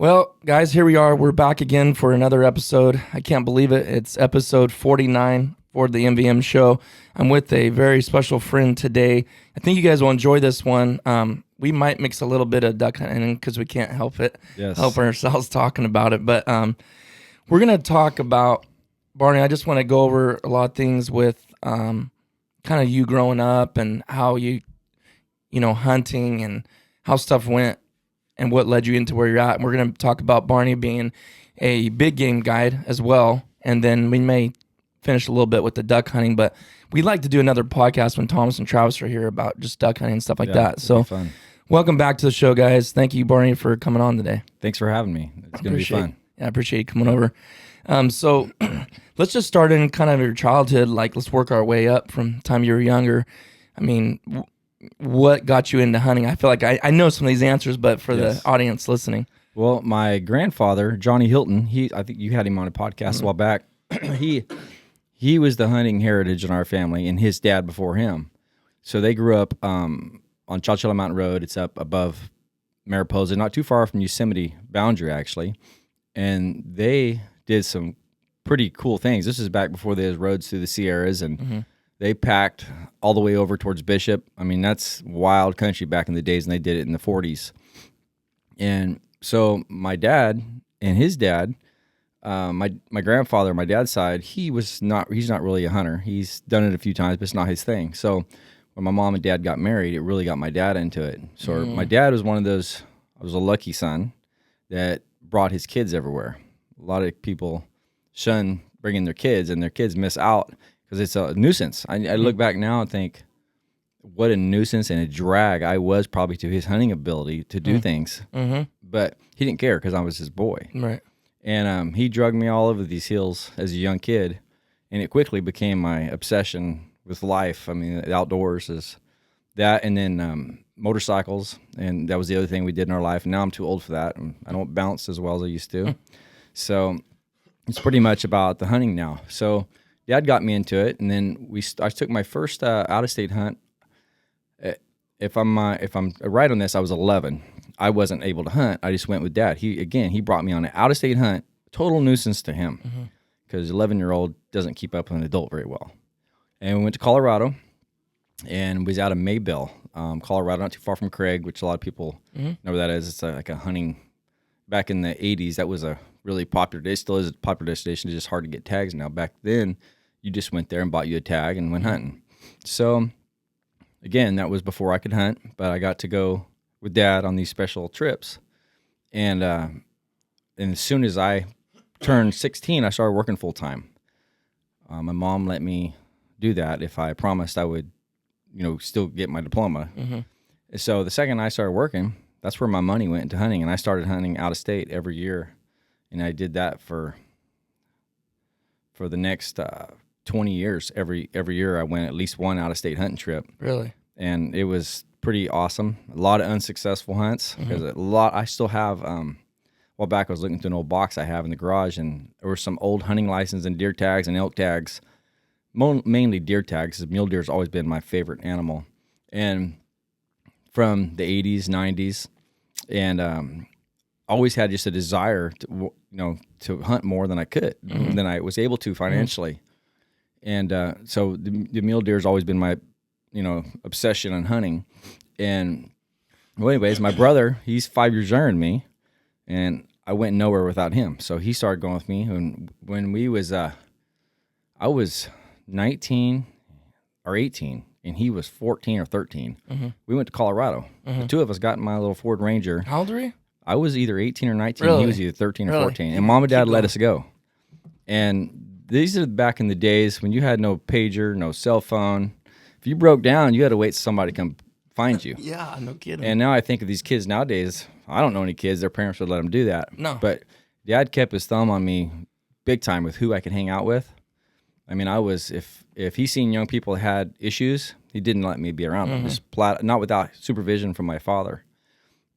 Well, guys, here we are. We're back again for another episode. I can't believe it. It's episode 49 for the MVM show. I'm with a very special friend today. I think you guys will enjoy this one. We might mix a little bit of duck hunting because we can't help it. Yes. Help ourselves talking about it. But we're going to talk about, Barney, I just want to go over a lot of things with kind of you growing up and how you hunting and how stuff went and what led you into where you're at. And we're going to talk about Barney being a big game guide as well. And then we may finish a little bit with the duck hunting, but we'd like to do another podcast when Thomas and Travis are here about just duck hunting and stuff like that. So fun. Welcome back to the show, guys. Thank you, Barney, for coming on today. Thanks for having me. It's going to be fun. Yeah, I appreciate you coming over. So let's just start in kind of your childhood. Like, let's work our way up from the time you were younger. I mean, what got you into hunting? I feel like I know some of these answers, but for the audience listening. Well, my grandfather, Johnny Hilton, I think you had him on a podcast a while back. He was the hunting heritage in our family, and his dad before him. So they grew up on Chowchilla Mountain Road. It's up above Mariposa, not too far from Yosemite boundary, actually. And they did some pretty cool things. This is back before there was roads through the Sierras, and they packed all the way over towards Bishop. I mean, that's wild country back in the days, and they did it in the 40s. And so my dad and his dad, my grandfather, my dad's side, he's not really a hunter. He's done it a few times, but it's not his thing. So when my mom and dad got married, it really got my dad into it. So my dad was one of those, I was a lucky son that brought his kids everywhere. A lot of people shun bringing their kids, and their kids miss out because it's a nuisance. I look back now and think, what a nuisance and a drag I was probably to his hunting ability to do things. But he didn't care because I was his boy. Right. And he drugged me all over these hills as a young kid, and it quickly became my obsession with life. I mean, the outdoors is that, and then motorcycles, and that was the other thing we did in our life. And now I'm too old for that, and I don't bounce as well as I used to. So it's pretty much about the hunting now. So Dad got me into it, and then I took my first out-of-state hunt. If I'm right on this, I was 11. I wasn't able to hunt. I just went with Dad. He brought me on an out-of-state hunt. Total nuisance to him because 11-year-old doesn't keep up with an adult very well. And we went to Colorado, and was out of Maybell, Colorado, not too far from Craig, which a lot of people know where that is. It's like a hunting. Back in the 80s, that was a really popular. It still is a popular destination. It's just hard to get tags now. Back then, you just went there and bought you a tag and went hunting. So, again, that was before I could hunt, but I got to go with Dad on these special trips. And as soon as I turned 16, I started working full time. My mom let me do that if I promised I would, still get my diploma. So the second I started working, that's where my money went into hunting, and I started hunting out of state every year, and I did that for the next 20 years. Every year I went at least one out of state hunting trip. Really? And it was pretty awesome. A lot of unsuccessful hunts because I still have. While back I was looking through an old box I have in the garage, and there were some old hunting license and deer tags and elk tags. Mainly deer tags, because mule deer has always been my favorite animal, and from the 80s, 90s, and always had just a desire to hunt more than I could, than I was able to financially, and so the mule deer has always been my obsession on hunting. And well, anyways, my brother, he's 5 years younger than me, and I went nowhere without him, so he started going with me. And when we was I was 19 or 18, and he was 14 or 13. We went to Colorado. The two of us got in my little Ford Ranger. How old were you? I was either 18 or 19. Really? He was either 13 or 14. And Mom and Dad let us go. And these are back in the days when you had no pager, no cell phone. If you broke down, you had to wait for somebody to come find you. Yeah, no kidding. And now I think of these kids nowadays. I don't know any kids. Their parents would let them do that. No. But Dad kept his thumb on me big time with who I could hang out with. I mean, if he seen young people had issues, he didn't let me be around them. Just not without supervision from my father.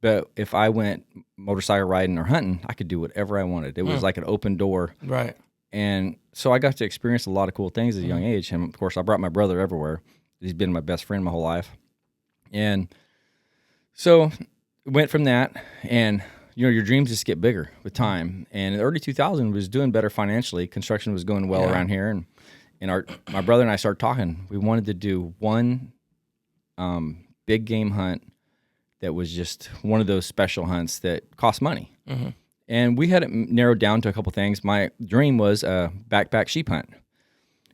But if I went motorcycle riding or hunting, I could do whatever I wanted. It was like an open door. Right. And so I got to experience a lot of cool things at a young age. And, of course, I brought my brother everywhere. He's been my best friend my whole life. And so went from that, and your dreams just get bigger with time. And in the early 2000s was doing better financially. Construction was going well around here, and my brother and I started talking. We wanted to do one big game hunt that was just one of those special hunts that cost money. Mm-hmm. And we had it narrowed down to a couple things. My dream was a backpack sheep hunt.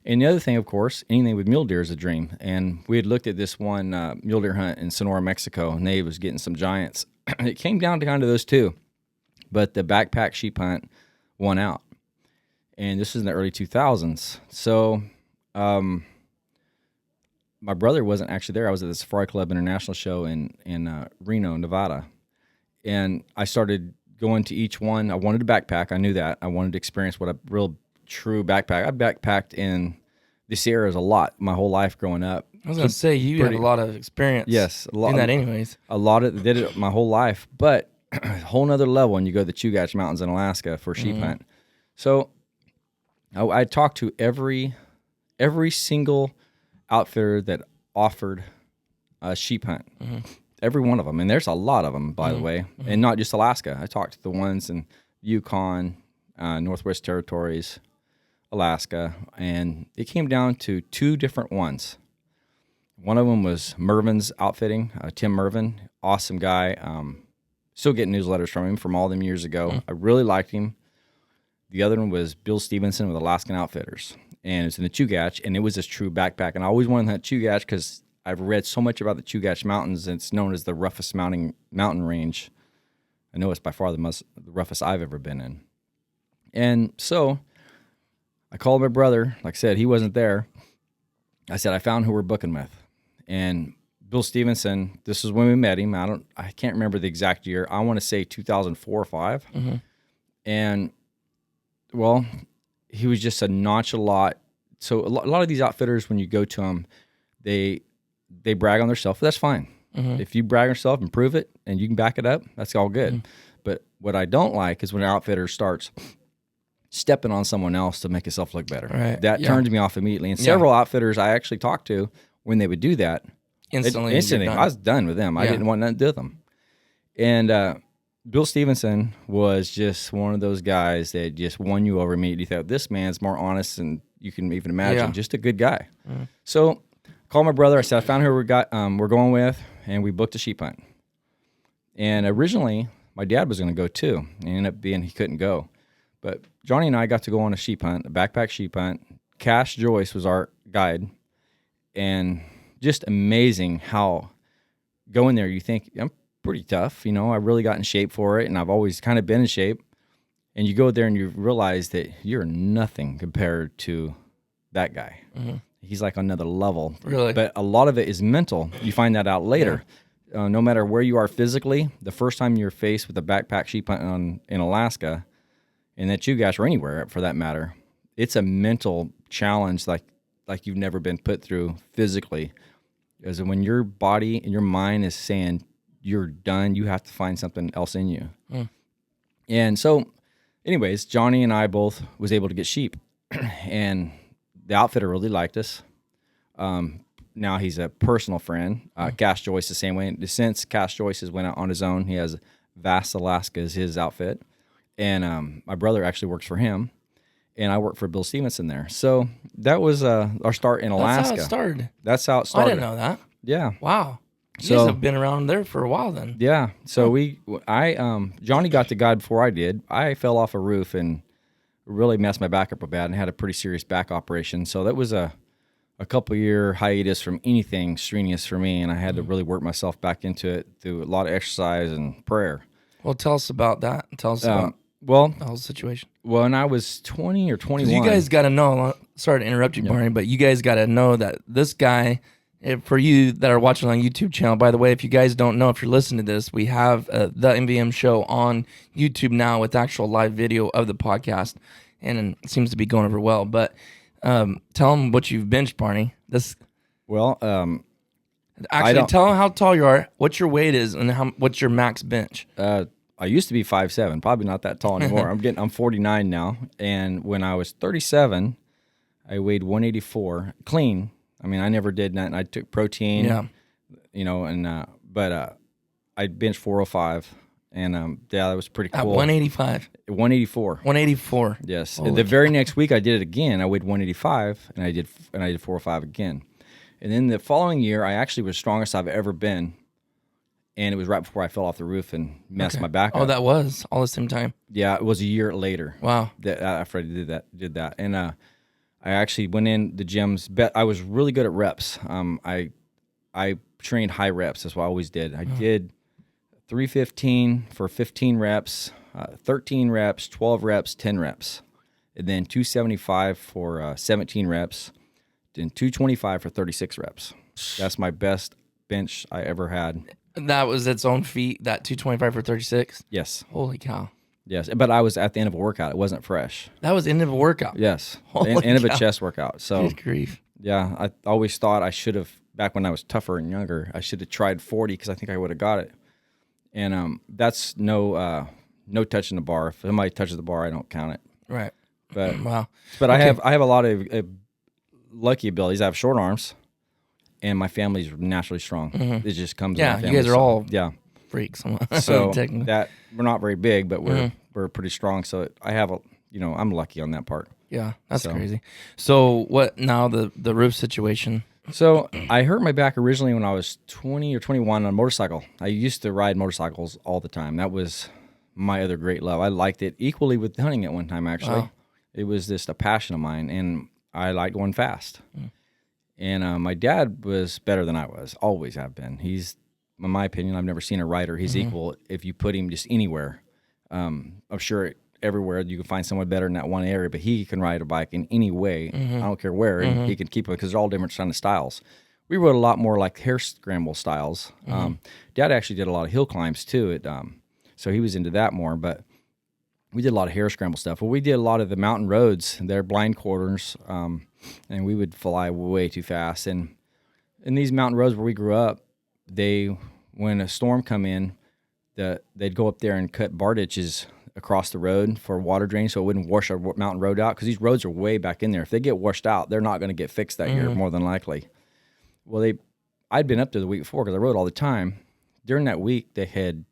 And the other thing, of course, anything with mule deer is a dream. And we had looked at this one mule deer hunt in Sonora, Mexico, and they was getting some giants. It came down to kind of those two. But the backpack sheep hunt won out. And this was in the early 2000s. So my brother wasn't actually there. I was at the Safari Club International show in Reno, Nevada. And I started going to each one. I wanted a backpack. I knew that. I wanted to experience what a real true backpack. I backpacked in the Sierras a lot my whole life growing up. I was going to say, you had a lot of experience in that anyways. A lot of did it my whole life. But a whole nother level when you go to the Chugach Mountains in Alaska for a sheep hunt. So I talked to every single outfitter that offered a sheep hunt. Mm-hmm. Every one of them. And there's a lot of them, by the way. Mm-hmm. And not just Alaska. I talked to the ones in Yukon, Northwest Territories, Alaska. And it came down to two different ones. One of them was Mervin's Outfitting, Tim Mervin. Awesome guy. Still getting newsletters from him from all them years ago. Mm-hmm. I really liked him. The other one was Bill Stevenson with Alaskan Outfitters. And it's in the Chugach, and it was this true backpack. And I always wanted that Chugach because I've read so much about the Chugach Mountains, and it's known as the roughest mountain range. I know it's by far the roughest I've ever been in. And so I called my brother. Like I said, he wasn't there. I said, I found who we're booking with. And Bill Stevenson, this is when we met him. I can't remember the exact year. I want to say 2004 or 5. Mm-hmm. And, well, he was just a nonchalant. So a lot of these outfitters, when you go to them, they brag on themselves. That's fine. Mm-hmm. If you brag on yourself and prove it and you can back it up, that's all good. Mm-hmm. But what I don't like is when an outfitter starts stepping on someone else to make himself look better. Right. That turns me off immediately. And several outfitters I actually talked to, when they would do that, instantly I was done with them. I didn't want nothing to do with them. And Bill Stevenson was just one of those guys that just won you over immediately. You thought, this man's more honest than you can even imagine. Just a good guy. Mm-hmm. So called my brother. I said, I found who we're going with, and we booked a sheep hunt. And originally, my dad was going to go too. It ended up being he couldn't go. But Johnny and I got to go on a sheep hunt, a backpack sheep hunt. Cash Joyce was our guide. And just amazing how going there, you think, I'm pretty tough. I really got in shape for it, and I've always kind of been in shape. And you go there and you realize that you're nothing compared to that guy. Mm-hmm. He's like on another level. Really? But a lot of it is mental. You find that out later. Yeah. No matter where you are physically, the first time you're faced with a backpack sheep hunt in Alaska, and that Chugach or anywhere for that matter, it's a mental challenge like you've never been put through physically. Because when your body and your mind is saying you're done, you have to find something else in you. Mm. And so, anyways, Johnny and I both was able to get sheep. And the outfitter really liked us. Now he's a personal friend. Cash Joyce the same way. Since Cash Joyce has went out on his own, he has Vast Alaska as his outfit. And my brother actually works for him. And I work for Bill Stevenson there. So that was our start in Alaska. That's how it started. I didn't know that. Yeah. Wow. You guys have been around there for a while then. Yeah. So Johnny got to God before I did. I fell off a roof and really messed my back up a bad and had a pretty serious back operation. So that was a couple year hiatus from anything strenuous for me, and I had to really work myself back into it through a lot of exercise and prayer. Well, tell us about that. Tell us about the whole situation. Well, when I was 20 or 21. You guys got to know, sorry to interrupt you, Barney, but you guys got to know that this guy, for you that are watching on YouTube channel, by the way, if you guys don't know, if you're listening to this, we have the MVM show on YouTube now with actual live video of the podcast, and it seems to be going over well. But tell them what you've benched, Barney. Well, actually, tell them how tall you are, what your weight is, and what's your max bench. I used to be 5'7", probably not that tall anymore. I'm 49 now, and when I was 37, I weighed 184 clean. I mean, I never did nothing. I took protein, but I benched 405, And yeah, that was pretty cool. At 185. 184. 184. Yes. Holy The very next week I did it again. I weighed 185 and I did 405 again. And then the following year I actually was strongest I've ever been. And it was right before I fell off the roof and messed my back up. Oh, that was all the same time. Yeah, it was a year later. Wow. After I did that. And I actually went in the gyms. I was really good at reps. I trained high reps. That's what I always did. I did 315 for 15 reps, 13 reps, 12 reps, 10 reps, and then 275 for 17 reps, then 225 for 36 reps. That's my best bench I ever had. That was its own feat, that 225 for 36? Yes. Holy cow. Yes, but I was at the end of a workout. It wasn't fresh. That was the end of a workout? Yes, Holy end of a cow. chest workout. So, Good grief. yeah, I always thought I should have, back when I was tougher and younger, I should have tried 40 because I think I would have got it. And that's no touching the bar. If somebody touches the bar, I don't count it. Right. But Wow. But Okay. I have a lot of lucky abilities. I have short arms, and my family's naturally strong. It just comes. Yeah, in my you guys family, are all yeah. freaks. So Technically. that we're not very big, but we're pretty strong. So I have I'm lucky on that part. Yeah, that's So. crazy. So what now, the roof situation? So I hurt my back originally when I was 20 or 21 on a motorcycle. I used to ride motorcycles all the time. That was my other great love. I liked it equally with hunting at one time, actually. Wow. It was just a passion of mine, and I liked going fast. And my dad was better than I was, always have been. He's, in my opinion, I've never seen a rider. He's equal if you put him just anywhere. I'm sure everywhere you can find someone better in that one area, but he can ride a bike in any way. I don't care where, and he can keep it because they're all different kind of styles. We rode a lot more like hare scramble styles. Dad actually did a lot of hill climbs too. So he was into that more, but we did a lot of hare scramble stuff. Well, we did a lot of the mountain roads. They're blind corners, and we would fly way too fast. And in these mountain roads where we grew up, when a storm come in, they'd go up there and cut bar ditches across the road for water drain so it wouldn't wash our mountain road out, because these roads are way back in there. If they get washed out, they're not going to get fixed that year, more than likely. Well, I'd been up there the week before because I rode all the time. During that week, they had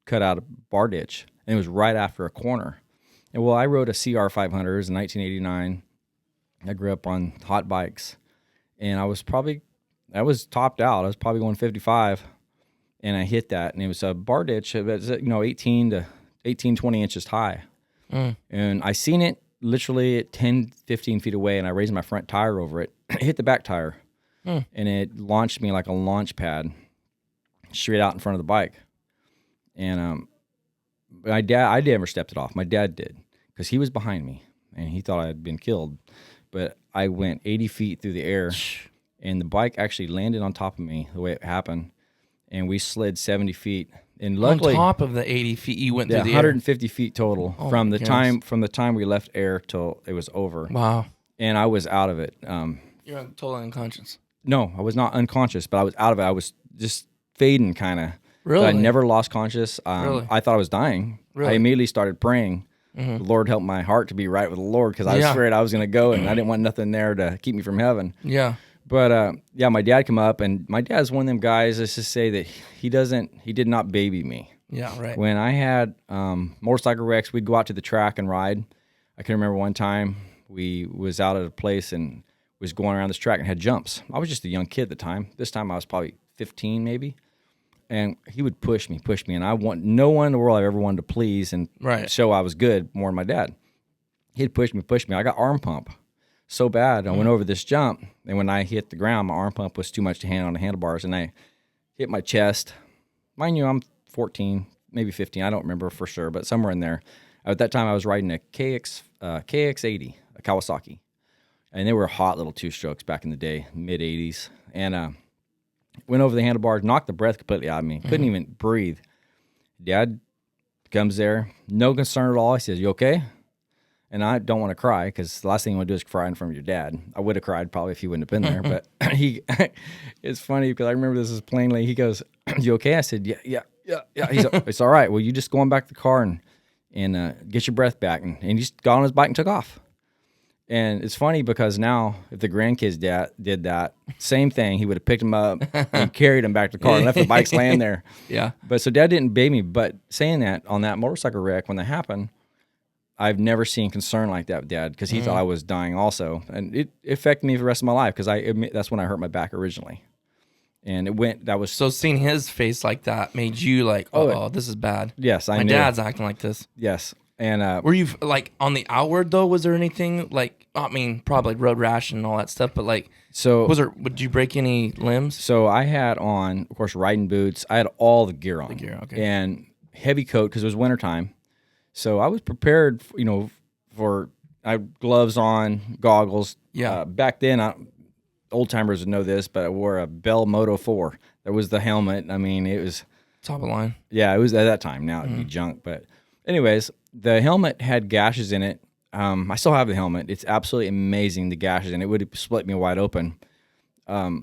cut out a bar ditch, and it was right after a corner. And well, I rode a CR 500 in 1989. I grew up on hot bikes, and I was topped out. I was probably going 55, and I hit that, and it was a bar ditch. It was 20 inches high. And I seen it literally at 10, 15 feet away, and I raised my front tire over it. It hit the back tire, and it launched me like a launch pad straight out in front of the bike. And I never stepped it off. My dad did, because he was behind me, and he thought I had been killed. But I went 80 feet through the air, and the bike actually landed on top of me the way it happened, and we slid 70 feet. And luckily, on top of the 80 feet you went through the 150 feet total from my the time we left air till it was over. Wow. And I was out of it. You're totally unconscious. No, I was not unconscious, but I was out of it. I was just fading, kind of. Really? I never lost conscious. Really? I thought I was dying. Really? I immediately started praying. The Lord helped my heart to be right with the Lord, because I was afraid I was going to go, and I didn't want nothing there to keep me from heaven. Yeah. But my dad come up, and my dad's one of them guys. Let's just say that he did not baby me. Yeah, right. When I had motorcycle wrecks, we'd go out to the track and ride. I can remember one time we was out at a place and was going around this track and had jumps. I was just a young kid at the time. This time I was probably 15 maybe. And he would push me. And I want no one in the world I ever wanted to please and show I was good more than my dad. He'd push me. I got arm pump so bad. I went over this jump, and when I hit the ground, my arm pump was too much to handle on the handlebars, and I hit my chest. Mind you, I'm 14, maybe 15. I don't remember for sure, but somewhere in there. At that time, I was riding a KX80, a Kawasaki, and they were hot little two-strokes back in the day, mid-'80s, and went over the handlebars, knocked the breath completely out of me. Couldn't even breathe. Dad comes there, no concern at all. He says, "You okay?" And I don't want to cry, because the last thing you want to do is cry in front of your dad. I would have cried probably if he wouldn't have been there. But it's funny because I remember this as plainly. He goes, "You okay?" I said, Yeah. He's "It's all right. Well, you just go on back to the car and get your breath back." And he just got on his bike and took off. And it's funny because now, if the grandkids did that same thing, he would have picked them up and carried them back to the car and left the bikes laying there. Yeah. But so Dad didn't baby me. But saying that, on that motorcycle wreck when that happened, I've never seen concern like that with Dad, because he thought I was dying also, and it affected me for the rest of my life, because that's when I hurt my back originally, and So seeing his face like that made you like, oh, this is bad. Yes, I My knew. dad's acting like this. Yes. And were you like on the outward though? Was there anything like, I mean, probably road rash and all that stuff, but like, would you break any limbs? So I had on, of course, riding boots. I had all the gear on. The gear, okay. And heavy coat, because it was wintertime. So I was prepared, I had gloves on, goggles. Yeah. Back then, old timers would know this, but I wore a Bell Moto 4. That was the helmet. I mean, it was top of line. Yeah, it was at that time. Now it'd be junk. But anyways, the helmet had gashes in it. I still have the helmet. It's absolutely amazing, the gashes in it. It would have split me wide open all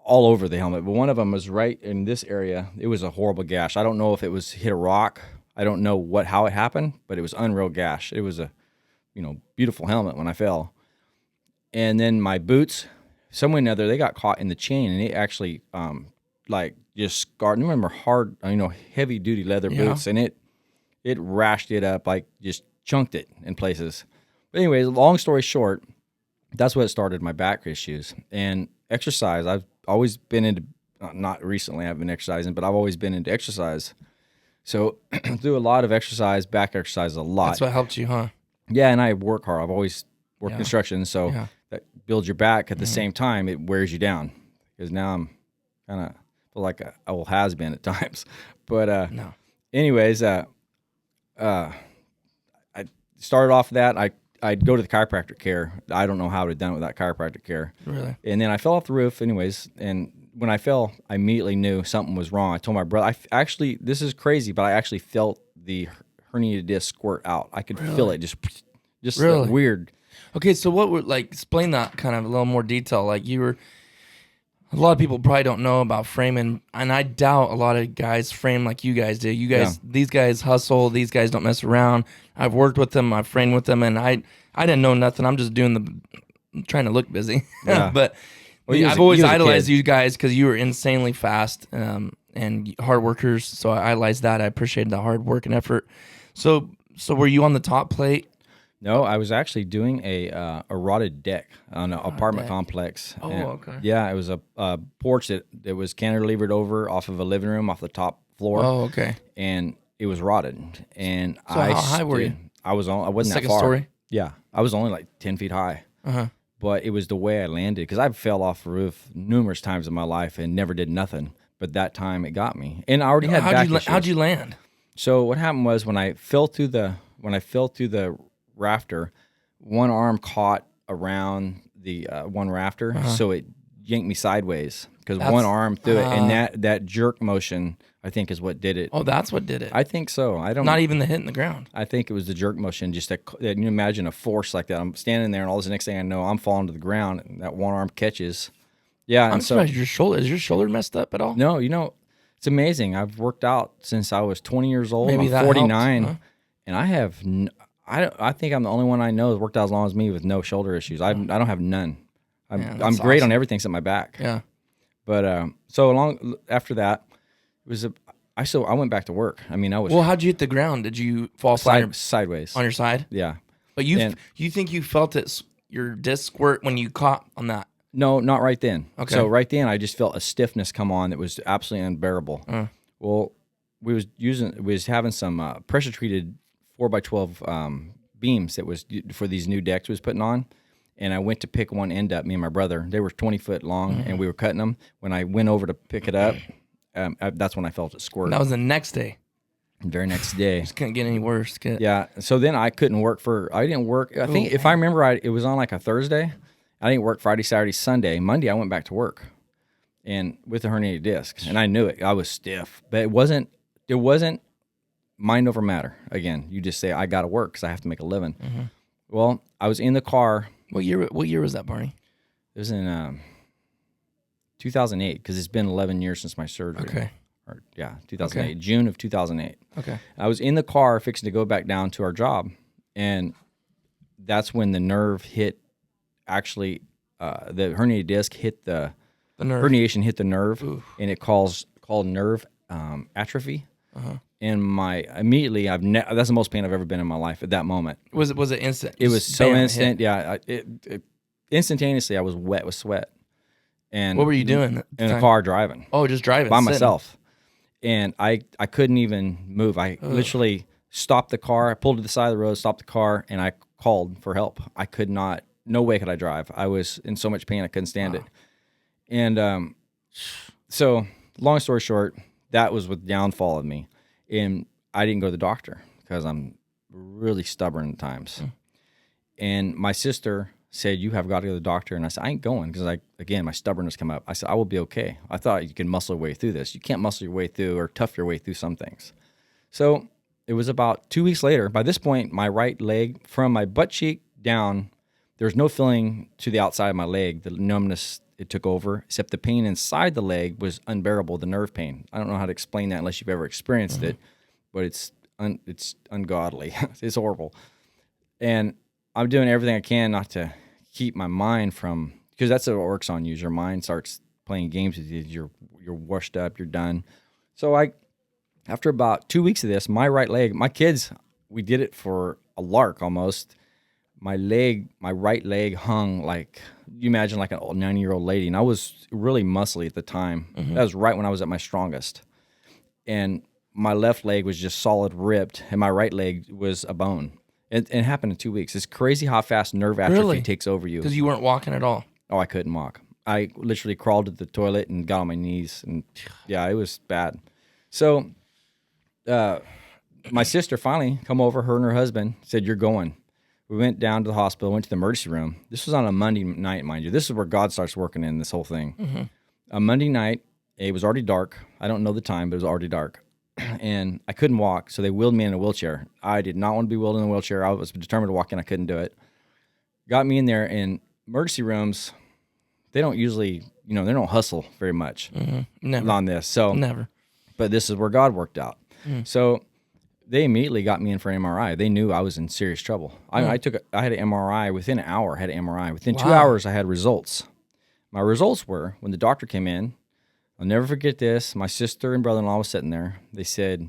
over the helmet. But one of them was right in this area. It was a horrible gash. I don't know if it was hit a rock. I don't know how it happened, but it was unreal gash. It was a beautiful helmet when I fell. And then my boots, some way or another, they got caught in the chain, and it actually just scarred. I remember hard, heavy duty leather boots, and it rashed it up, like just chunked it in places. But anyways, long story short, that's what started my back issues. And exercise, I've always been into, not recently I've been exercising, but I've always been into exercise. So do a lot of exercise, back exercise a lot. That's what helped you, huh? Yeah, and I work hard. I've always worked construction, so that builds your back. At the same time, it wears you down, because now I'm kind of feel like a old has-been at times. But anyways, I started off that. I'd go to the chiropractic care. I don't know how I would have done it without chiropractic care. Really? And then I fell off the roof anyways, and when I fell, I immediately knew something was wrong. I told my brother, this is crazy, but I actually felt the herniated disc squirt out. I could feel it, just really? Like weird. Okay, so what would, explain that kind of a little more detail. Like, a lot of people probably don't know about framing, and I doubt a lot of guys frame like you guys do. These guys hustle. These guys don't mess around. I've worked with them. I've framed with them, and I didn't know nothing. I'm just trying to look busy. Yeah. But I've always idolized you guys because you were insanely fast and hard workers. So I idolized that. I appreciated the hard work and effort. So were you on the top plate? No, I was actually doing a rotted deck on an apartment complex. Oh, okay. Yeah, it was a porch that was cantilevered over off of a living room off the top floor. Oh, okay. And it was rotted. And so how high were you? I wasn't that second far. Story? Yeah, I was only like 10 feet high. Uh-huh. But it was the way I landed, because I fell off the roof numerous times in my life and never did nothing. But that time it got me, and I already had back issues. How'd you land? So what happened was when I fell through the rafter, one arm caught around the one rafter, so it yanked me sideways because one arm threw it, and that jerk motion, I think, is what did it. Oh, that's what did it. I think so. I don't. Not even the hit in the ground. I think it was the jerk motion. Just that you imagine a force like that. I'm standing there, and all this, the next thing I know, I'm falling to the ground, and that one arm catches. Yeah, I'm surprised your shoulder. Is your shoulder messed up at all? No, it's amazing. I've worked out since I was 20 years old. Maybe I'm 49, helped, huh? and I have. I think I'm the only one I know that's worked out as long as me with no shoulder issues. I don't have none. I'm great on everything except my back. Yeah. But so after that, it was I went back to work. I mean, I was. Well, how'd you hit the ground? Did you fall sideways on your side? Yeah. But you think you felt your disc squirt when you caught on that? No, not right then. Okay. So right then, I just felt a stiffness come on that was absolutely unbearable. Well, we was having some pressure treated 4x12 beams that was for these new decks we was putting on, and I went to pick one end up. Me and my brother, they were 20 foot long, and we were cutting them. When I went over to pick it up, that's when I felt it squirt. That was the next day. The very next day. Just couldn't get any worse. Yeah. So then I couldn't work I didn't work. I think if I remember right, it was on like a Thursday. I didn't work Friday, Saturday, Sunday. Monday, I went back to work, and with a herniated disc, and I knew it. I was stiff, but it wasn't mind over matter. Again, you just say I got to work because I have to make a living. Well, I was in the car. What year was that, Barney? It was in 2008, because it's been 11 years since my surgery. Okay. 2008, okay. June of 2008. Okay. I was in the car fixing to go back down to our job, and that's when the nerve hit. Actually, the herniated disc hit the nerve. herniation hit the nerve, Oof. and it called nerve atrophy. And that's the most pain I've ever been in my life at that moment. Was it instant? It was so instant. Hit. Yeah, instantaneously I was wet with sweat. And what were you doing in the car driving? Oh, just driving by sitting. myself. And I couldn't even move. I literally stopped the car. I pulled to the side of the road, stopped the car, and I called for help. I could not. No way could I drive. I was in so much pain I couldn't stand it. And so, long story short, that was what the downfall of me. And I didn't go to the doctor because I'm really stubborn at times. And my sister said, "You have got to go to the doctor." And I said, "I ain't going," because again, my stubbornness came up. I said, "I will be okay." I thought you could muscle your way through this. You can't muscle your way through or tough your way through some things. So it was about 2 weeks later. By this point, my right leg, from my butt cheek down, there was no feeling to the outside of my leg. The numbness, it took over, except the pain inside the leg was unbearable, the nerve pain. I don't know how to explain that unless you've ever experienced it, but it's ungodly. It's horrible. And I'm doing everything I can not to keep my mind from, because that's what works on you. Your mind starts playing games with you. You're washed up. You're done. So after about 2 weeks of this, my right leg, my kids, we did it for a lark almost. My right leg hung like, you imagine like a 90-year-old lady. And I was really muscly at the time. That was right when I was at my strongest. And my left leg was just solid ripped, and my right leg was a bone. It happened in 2 weeks. It's crazy how fast nerve atrophy takes over you. Because you weren't walking at all. Oh, I couldn't walk. I literally crawled to the toilet and got on my knees. And yeah, it was bad. So my sister finally come over, her and her husband, said, "You're going." We went down to the hospital, went to the emergency room. This was on a Monday night, mind you. This is where God starts working in this whole thing. A Monday night, it was already dark. I don't know the time, but it was already dark. And I couldn't walk, so they wheeled me in a wheelchair. I did not want to be wheeled in a wheelchair. I was determined to walk in. I couldn't do it. Got me in there, and emergency rooms, they don't usually, they don't hustle very much Never. on this. So Never. But this is where God worked out. So they immediately got me in for an MRI. They knew I was in serious trouble. I had an MRI within an hour. I had an MRI within 2 hours. I had results. My results were, when the doctor came in, I'll never forget this. My sister and brother-in-law was sitting there. They said,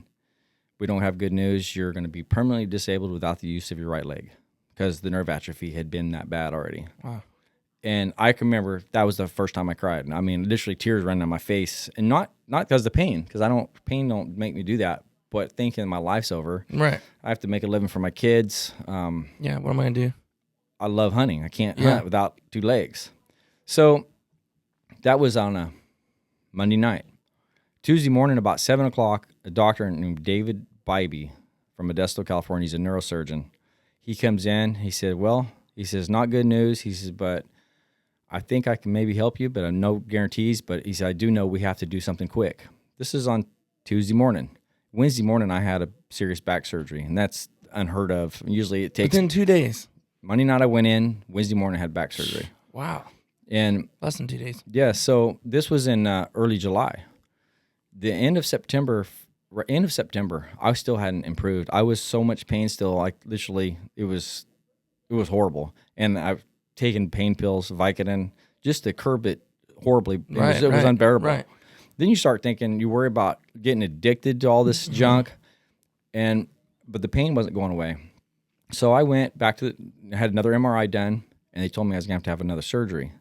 "We don't have good news. You're going to be permanently disabled without the use of your right leg," because the nerve atrophy had been that bad already. Wow. And I can remember that was the first time I cried. I mean, literally tears running down my face, and not because of the pain, because pain don't make me do that. But thinking my life's over, right? I have to make a living for my kids. Yeah, what am I gonna do? I love hunting. I can't hunt without two legs. So that was on a Monday night. Tuesday morning, about 7 o'clock, a doctor named David Bybee from Modesto, California. He's a neurosurgeon. He comes in. He said, he says, "Not good news." He says, "But I think I can maybe help you, but I no guarantees." But he said, "I do know we have to do something quick." This is on Tuesday morning. Wednesday morning, I had a serious back surgery, and that's unheard of. Usually it takes... Within 2 days? Monday night I went in. Wednesday morning I had back surgery. Wow. And less than 2 days. Yeah, so this was in early July. The end of September, I still hadn't improved. I was so much pain still. Like literally, it was horrible. And I've taken pain pills, Vicodin, just to curb it horribly. It was unbearable. Right. Then you start thinking, you worry about getting addicted to all this junk, but the pain wasn't going away. So I went back had another MRI done, and they told me I was going to have another surgery.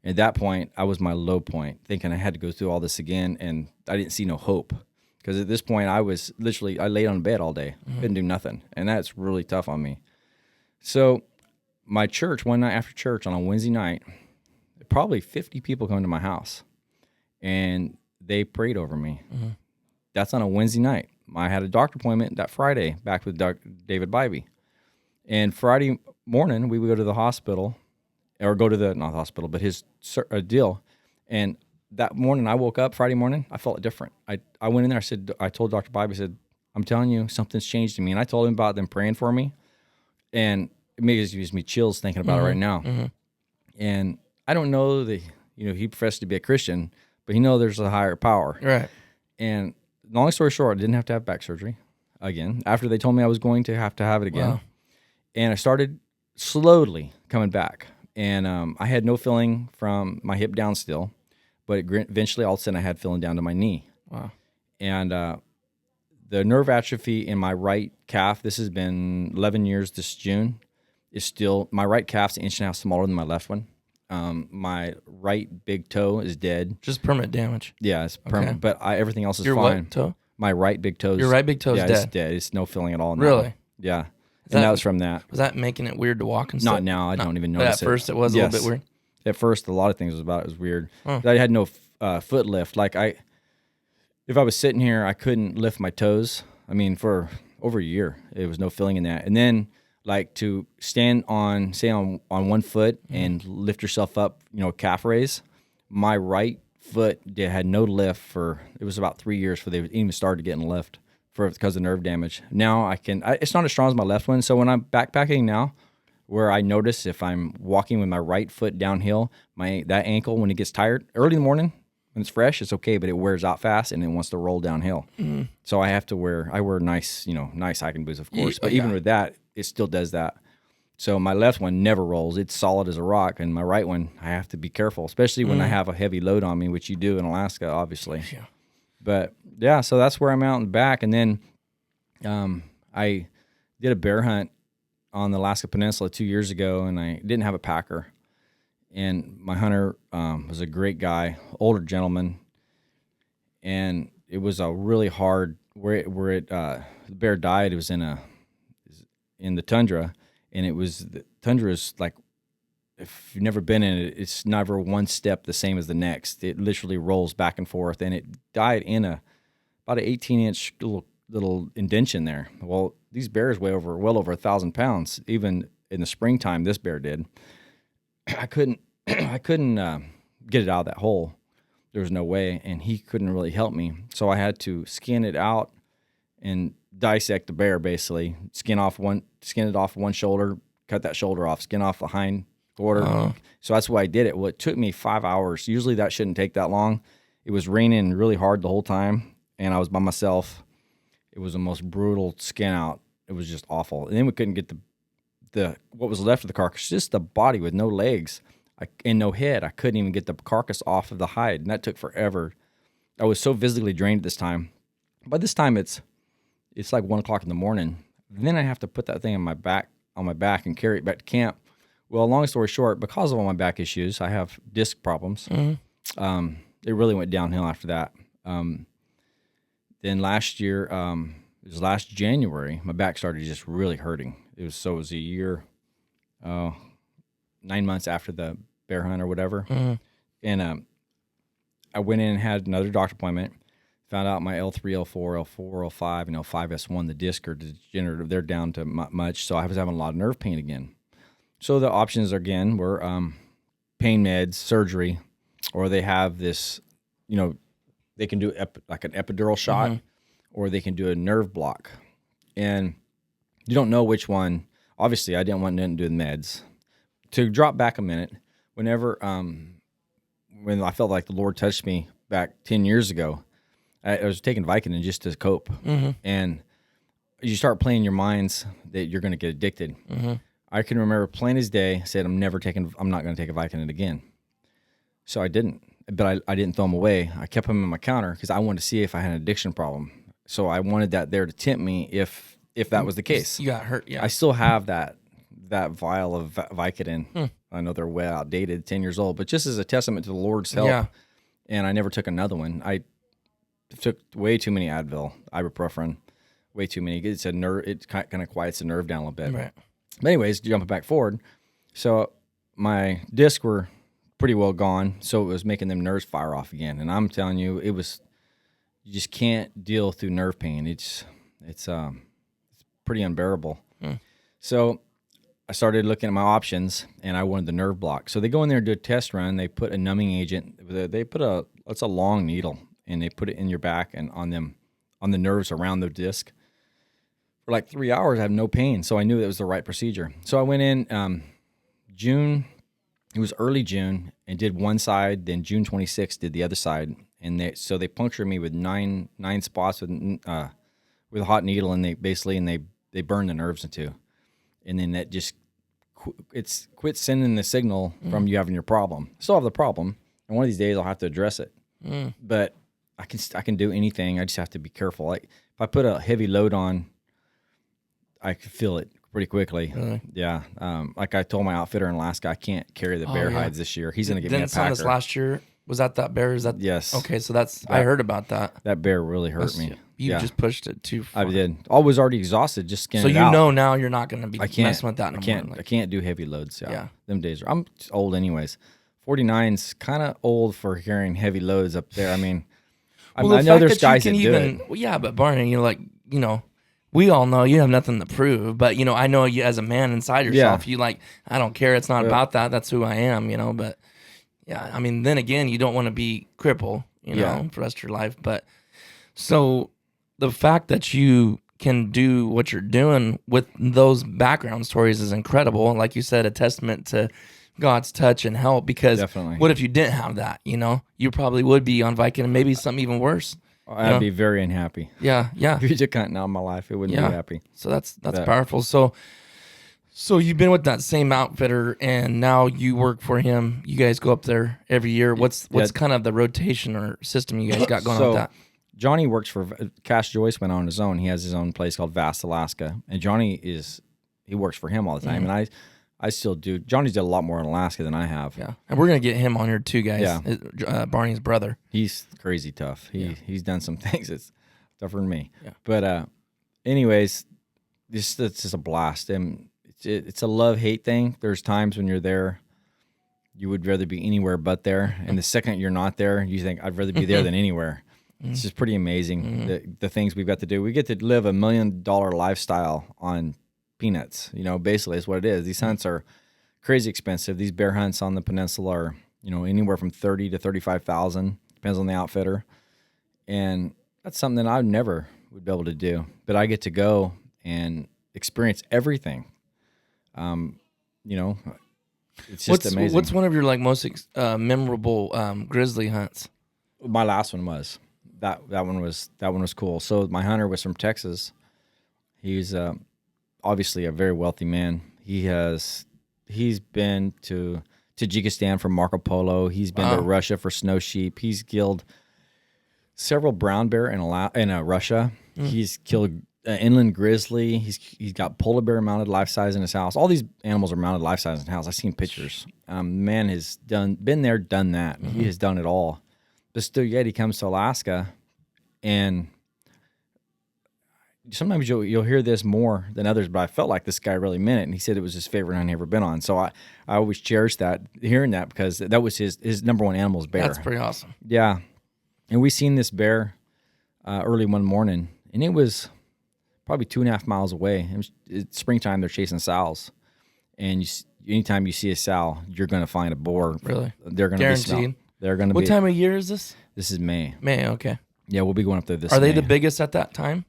At that point, I was my low point, thinking I had to go through all this again, and I didn't see no hope. Because at this point, I laid on bed all day, couldn't do nothing, and that's really tough on me. So my church, one night after church on a Wednesday night, probably 50 people come to my house, and they prayed over me. That's on a Wednesday night. I had a doctor appointment that Friday back with David Bybee. And Friday morning, we would go to the hospital, or go to not the hospital, but his deal. And that morning, I woke up Friday morning, I felt different. I went in there, I told Dr. Bybee, I said, "I'm telling you, something's changed in me." And I told him about them praying for me. And it gives me chills thinking about it right now. And I don't know he professed to be a Christian, but he knows there's a higher power. Right. And long story short, I didn't have to have back surgery again after they told me I was going to have it again. Wow. And I started slowly coming back. And I had no feeling from my hip down still, but eventually all of a sudden I had feeling down to my knee. Wow. And the nerve atrophy in my right calf, this has been 11 years this June, is still, my right calf's an inch and a half smaller than my left one. My right big toe is dead. Just permanent damage. Yeah, it's permanent, but everything else is Your fine. what toe? My right big toe. Your right big toe is dead. It's dead. It's no feeling at all. Really? Now. Yeah. And that was from that. Was that making it weird to walk and stuff? Not now. I don't even But notice at first it was a little bit weird. At first, a lot of things about it was weird. Huh. I had no foot lift. Like if I was sitting here, I couldn't lift my toes. I mean, for over a year, there was no feeling in that. And then, like, to stand on, say, on one foot and lift yourself up, calf raise, my right foot had no lift for, it was about 3 years before they even started getting lift because of nerve damage. Now it's not as strong as my left one. So when I'm backpacking now, where I notice if I'm walking with my right foot downhill, that ankle, when it gets tired, early in the morning, when it's fresh, it's okay, but it wears out fast and it wants to roll downhill. Mm. So I wear nice hiking boots, of course. But even with that, it still does that. So my left one never rolls. It's solid as a rock. And my right one, I have to be careful, especially when I have a heavy load on me, which you do in Alaska, obviously. Yeah. But yeah, so that's where I'm out and back. And then I did a bear hunt on the Alaska Peninsula 2 years ago, and I didn't have a packer. And my hunter was a great guy, older gentleman, and it was a really hard the bear died. It was in the tundra, and the tundra is like, if you've never been in it, it's never one step the same as the next. It literally rolls back and forth, and it died in about an 18-inch little indention there. Well, these bears weigh well over 1,000 pounds. Even in the springtime, this bear did. I couldn't get it out of that hole. There was no way, and he couldn't really help me. So I had to skin it out and dissect the bear, basically. Skin it off one shoulder, cut that shoulder off, skin off the hind quarter. So that's why I did it. Well, it took me 5 hours. Usually that shouldn't take that long. It was raining really hard the whole time, and I was by myself. It was the most brutal skin out. It was just awful. And then we couldn't get the what was left of the carcass, just the body with no legs and no head. I couldn't even get the carcass off of the hide, and that took forever. I was so physically drained at this time. By this time, it's like 1 o'clock in the morning. And then I have to put that thing on my back and carry it back to camp. Well, long story short, because of all my back issues, I have disc problems. Mm-hmm. It really went downhill after that. Then last year, it was last January, my back started just really hurting. It was a year, 9 months after the bear hunt or whatever. Mm-hmm. And I went in and had another doctor appointment, found out my L3, L4, L4, L5, and L5S1, the disc are degenerative. They're down to much, so I was having a lot of nerve pain again. So the options again were pain meds, surgery, or they have this, they can do like an epidural shot, mm-hmm. or they can do a nerve block. And you don't know which one. Obviously, I didn't want nothing to do with meds. To drop back a minute, whenever when I felt like the Lord touched me back 10 years ago, I was taking Vicodin just to cope. Mm-hmm. And you start playing your minds that you're going to get addicted. Mm-hmm. I can remember plain as day, said, I'm not going to take a Vicodin again. So I didn't, but I didn't throw them away. I kept them in my counter because I wanted to see if I had an addiction problem. So I wanted that there to tempt me if that was the case. You got hurt, yeah. I still have that vial of Vicodin. I know they're way outdated, 10 years old, but just as a testament to the Lord's help. Yeah. And I never took another one. I took way too many Advil, ibuprofen, way too many. It's a nerve. It kind of quiets the nerve down a little bit. Right. But anyways, jumping back forward, so my discs were pretty well gone, so it was making them nerves fire off again. And I'm telling you, you just can't deal through nerve pain. It's pretty unbearable. So I started looking at my options, and I wanted the nerve block. So they go in there and do a test run. They put a numbing agent. It's a long needle, and they put it in your back and on the nerves around the disc. For like 3 hours, I had no pain, so I knew it was the right procedure. So I went in June. It was early June, and did one side. Then June 26th, did the other side, and they punctured me with nine spots with a hot needle, and they burn the nerves in two, and then that just quit sending the signal from you having your problem. Still have the problem, and one of these days I'll have to address it. But I can do anything. I just have to be careful. Like if I put a heavy load on, I can feel it pretty quickly. Really? Yeah. Like I told my outfitter in Alaska, I can't carry the bear hides this year. He's going to get me a packer. This last year, was that bear? Is that yes? Okay, so I heard about that. That bear really hurt me. You just pushed it too far. I did. I was already exhausted just skinning it out. So you know now you're not going to be messing with that no more. I can't do heavy loads. Yeah. Them days I'm old anyways. 49's kind of old for carrying heavy loads up there. I mean, I know there's guys that do it. Well, yeah, but Barney, we all know you have nothing to prove. But I know you as a man inside yourself. You I don't care. It's not about that. That's who I am. But yeah, I mean, then again, you don't want to be crippled. For the rest of your life. But so the fact that you can do what you're doing with those background stories is incredible. Like you said, a testament to God's touch and help, because definitely. What if you didn't have that? You probably would be on Viking and maybe something even worse. I'd be very unhappy. Yeah. If you took out now in my life, it wouldn't be happy. So that's powerful. So you've been with that same outfitter and now you work for him. You guys go up there every year. What's kind of the rotation or system you guys got going on with that? Johnny works for Cash Joyce went on his own. He has his own place called Vast Alaska, and Johnny he works for him all the time. And I still do. Johnny's did a lot more in Alaska than I have. Yeah, and we're gonna get him on here too, guys. Yeah, Barney's brother. He's crazy tough. He's done some things that's tougher than me. Yeah. But anyways, it's just a blast, and it's a love-hate thing. There's times when you're there, you would rather be anywhere but there, and the second you're not there, you think I'd rather be there than anywhere. It's just pretty amazing the things we've got to do. We get to live $1 million lifestyle on peanuts. Basically is what it is. These hunts are crazy expensive. These bear hunts on the peninsula are, anywhere from 30 to 35,000, depends on the outfitter. And that's something that I never would be able to do. But I get to go and experience everything. It's just amazing. What's one of your most memorable grizzly hunts? My last one was that one was cool. So my hunter was from Texas. He's obviously a very wealthy man. He's been to Tajikistan for Marco Polo. He's been to Russia for snow sheep. He's killed several brown bear in Russia. He's killed inland grizzly. He's got polar bear mounted life size in his house. All these animals are mounted life size in his house. I've seen pictures. Man has been there, done that. He has done it all. But still, yet he comes to Alaska, and sometimes you'll hear this more than others, but I felt like this guy really meant it, and he said it was his favorite hunt he'd ever been on. So I always cherish hearing that, because that was his number one animal is bear. That's pretty awesome. Yeah. And we seen this bear early one morning, and it was probably 2.5 miles away. It's springtime, they're chasing sows. And anytime you see a sow, you're going to find a boar. Really? They're going to be smelled. They're going to be. What time of year is this? This is May. May, okay. Yeah, we'll be going up there this Are they May. the biggest at that time?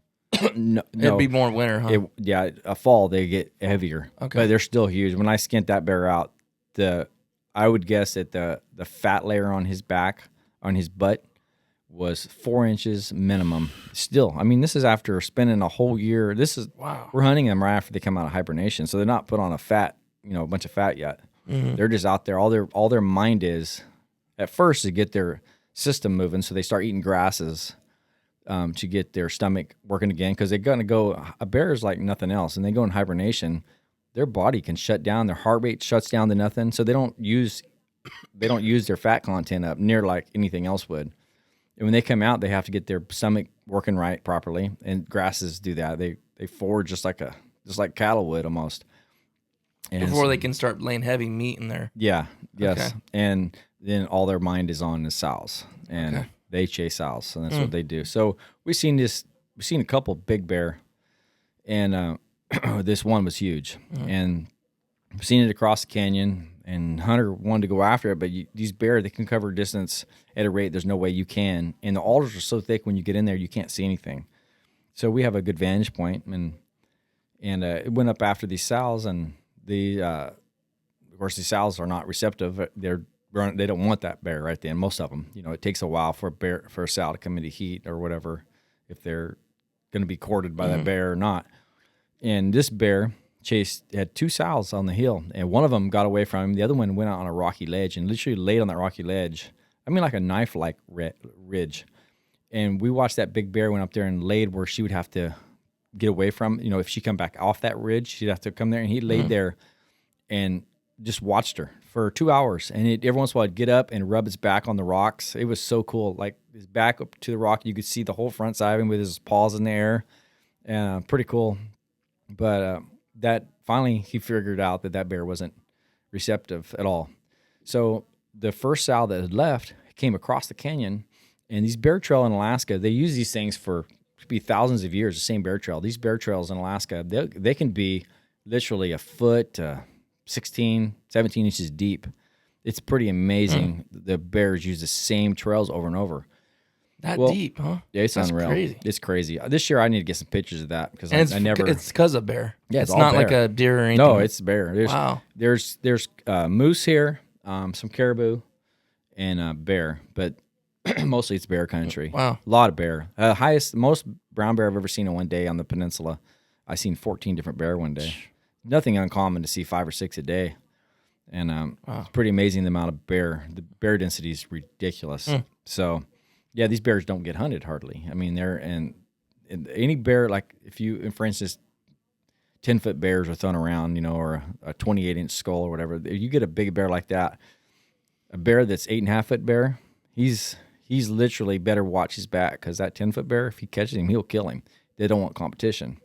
No. It'd be more winter, huh? A fall, they get heavier. Okay. But they're still huge. When I skinned that bear out, I would guess that the fat layer on his back, on his butt, was 4 inches minimum. Still, I mean, this is after spending a whole year. We're hunting them right after they come out of hibernation, so they're not put on a bunch of fat yet. They're just out there. All their mind is at first to get their system moving, so they start eating grasses to get their stomach working again, because they're going to go. A bear is like nothing else, and they go in hibernation. Their body can shut down. Their heart rate shuts down to nothing, so they don't use their fat content up near like anything else would. And when they come out, they have to get their stomach working right properly, and grasses do that. They forage just like cattle would almost. And before they can start laying heavy meat in there. Yeah, yes. Okay. And then all their mind is on the sows, and they chase sows, and that's what they do. So we've seen a couple big bear, and this one was huge. And we've seen it across the canyon, and Hunter wanted to go after it, but these bear, they can cover distance at a rate there's no way you can. And the alders are so thick when you get in there, you can't see anything. So we have a good vantage point, and it went up after these sows, and of course, these sows are not receptive. They don't want that bear right then. Most of them, it takes a while for a sow to come into heat or whatever, if they're going to be courted by that bear or not. And this bear, had two sows on the hill, and one of them got away from him. The other one went out on a rocky ledge and literally laid on that rocky ledge. I mean, like a knife-like ridge. And we watched that big bear went up there and laid where she would have to get away from. You know, if she come back off that ridge, she'd have to come there. And he laid there and just watched her for 2 hours. And every once in a while, it'd get up and rub his back on the rocks. It was so cool. Like his back up to the rock, you could see the whole front side of him with his paws in the air. Pretty cool. But that finally he figured out that bear wasn't receptive at all. So the first sow that had left came across the canyon. And these bear trail in Alaska, they use these things for could be thousands of years, the same bear trail. These bear trails in Alaska, they can be literally a foot, 16, 17 inches deep. It's pretty amazing. The bears use the same trails over and over. That deep, huh? Yeah, it's That's unreal. Crazy. It's crazy. This year I need to get some pictures of that because I never. It's because of bear. Yeah, it's all not bear. like a deer or anything. No, it's bear. Wow. There's moose here, some caribou, and bear, but mostly it's bear country. Wow. A lot of bear. Most brown bear I've ever seen in one day on the peninsula. I seen 14 different bear one day. Nothing uncommon to see 5 or 6 a day. And it's pretty amazing the amount of bear. The bear density is ridiculous. So, yeah, these bears don't get hunted hardly. I mean, and any bear, like if you, for instance, 10-foot bears are thrown around, you know, or a 28-inch skull or whatever. If you get a big bear like that, a bear that's 8.5-foot bear, he's literally better watch his back because that 10-foot bear, if he catches him, he'll kill him. They don't want competition.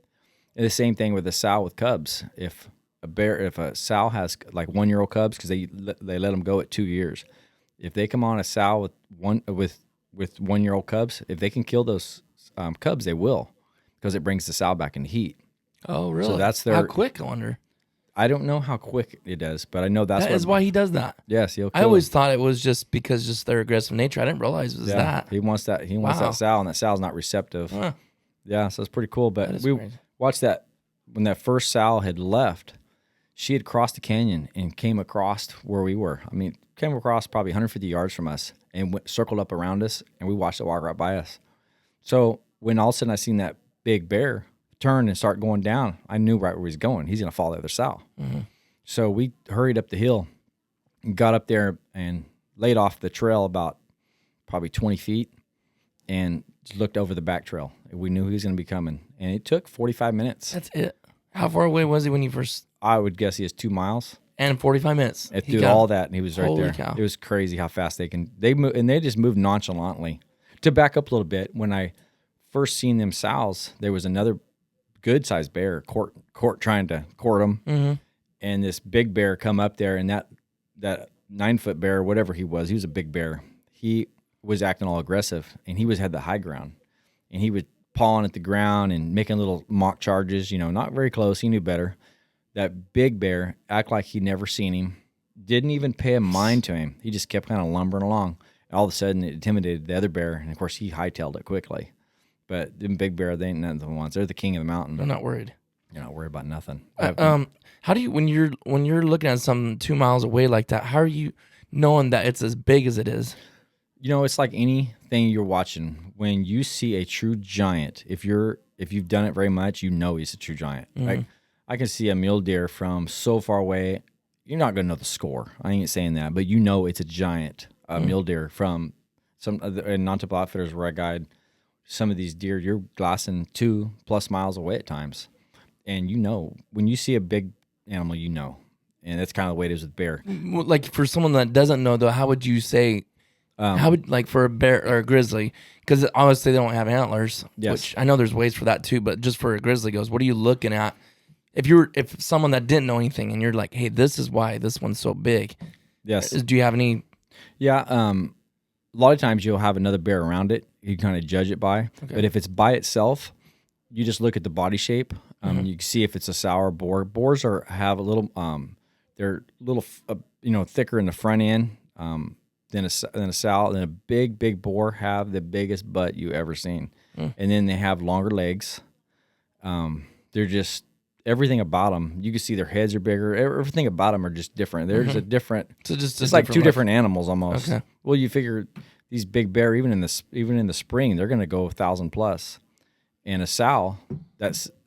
And the same thing with a sow with cubs. If a sow has like 1-year-old cubs, because they let them go at 2 years. If they come on a sow with 1-year-old cubs, if they can kill those cubs, they will, because it brings the sow back into heat. Oh, really? So that's how quick? I wonder. I don't know how quick it does, but I know that is why he does that. Yes, he'll kill I always them. thought it was just because just their aggressive nature. I didn't realize it was that. He wants that. He wants that sow, and that sow's not receptive. Huh. Yeah, so it's pretty cool. But we crazy. watched that when that first sow had left. She had crossed the canyon and came across where we were. I mean, came across probably 150 yards from us and circled up around us, and we watched it walk right by us. So when all of a sudden I seen that big bear turn and start going down, I knew right where he was going. He's going to follow the other sow. So we hurried up the hill and got up there and laid off the trail about probably 20 feet and looked over the back trail. We knew he was going to be coming. And it took 45 minutes. That's it. How far away was he when you first? I would guess he was 2 miles. And 45 minutes. It through all that, and he was right Holy there. cow. It was crazy how fast they move, and they just moved nonchalantly. To back up a little bit, when I first seen them sows, there was another good-sized bear trying to court them, and this big bear come up there, and that 9-foot bear, whatever he was a big bear. He was acting all aggressive, and he had the high ground, and he was pawing at the ground and making little mock charges. You know, not very close. He knew better. That big bear act like he'd never seen him, didn't even pay a mind to him. He just kept kind of lumbering along. And all of a sudden, it intimidated the other bear, and of course, he hightailed it quickly. But them big bear, they ain't none of the ones. They're the king of the mountain. I'm not worried. You're not worried about nothing. How do you when you're looking at something 2 miles away like that? How are you knowing that it's as big as it is? You know, it's like anything you're watching. When you see a true giant, if you've done it very much, you know he's a true giant. Like I can see a mule deer from so far away. You're not gonna know the score. I ain't saying that, but you know it's a giant mule deer from some non-typical outfitters where I guide some of these deer. You're glassing 2+ miles away at times, and you know when you see a big animal, you know, and that's kind of the way it is with bear. Like for someone that doesn't know though, how would you say? How would like for a bear or a grizzly? Because obviously they don't have antlers. Yes. Which I know there's ways for that too, but just for a grizzly goes, what are you looking at? If someone that didn't know anything and you're like, hey, this is why this one's so big. Yes. Do you have any? Yeah. A lot of times you'll have another bear around it. You kind of judge it by. Okay. But if it's by itself, you just look at the body shape. You can see if it's a sow or boar. Boars have a little. They're a little, thicker in the front end. Than a sow. And a big boar have the biggest butt you ever seen. And then they have longer legs. They're just, everything about them, you can see their heads are bigger. Everything about them are just different. There's a different, So just it's like two different animals almost. Okay. Well, you figure these big bear, even in the spring, they're going to go 1,000+. And a sow,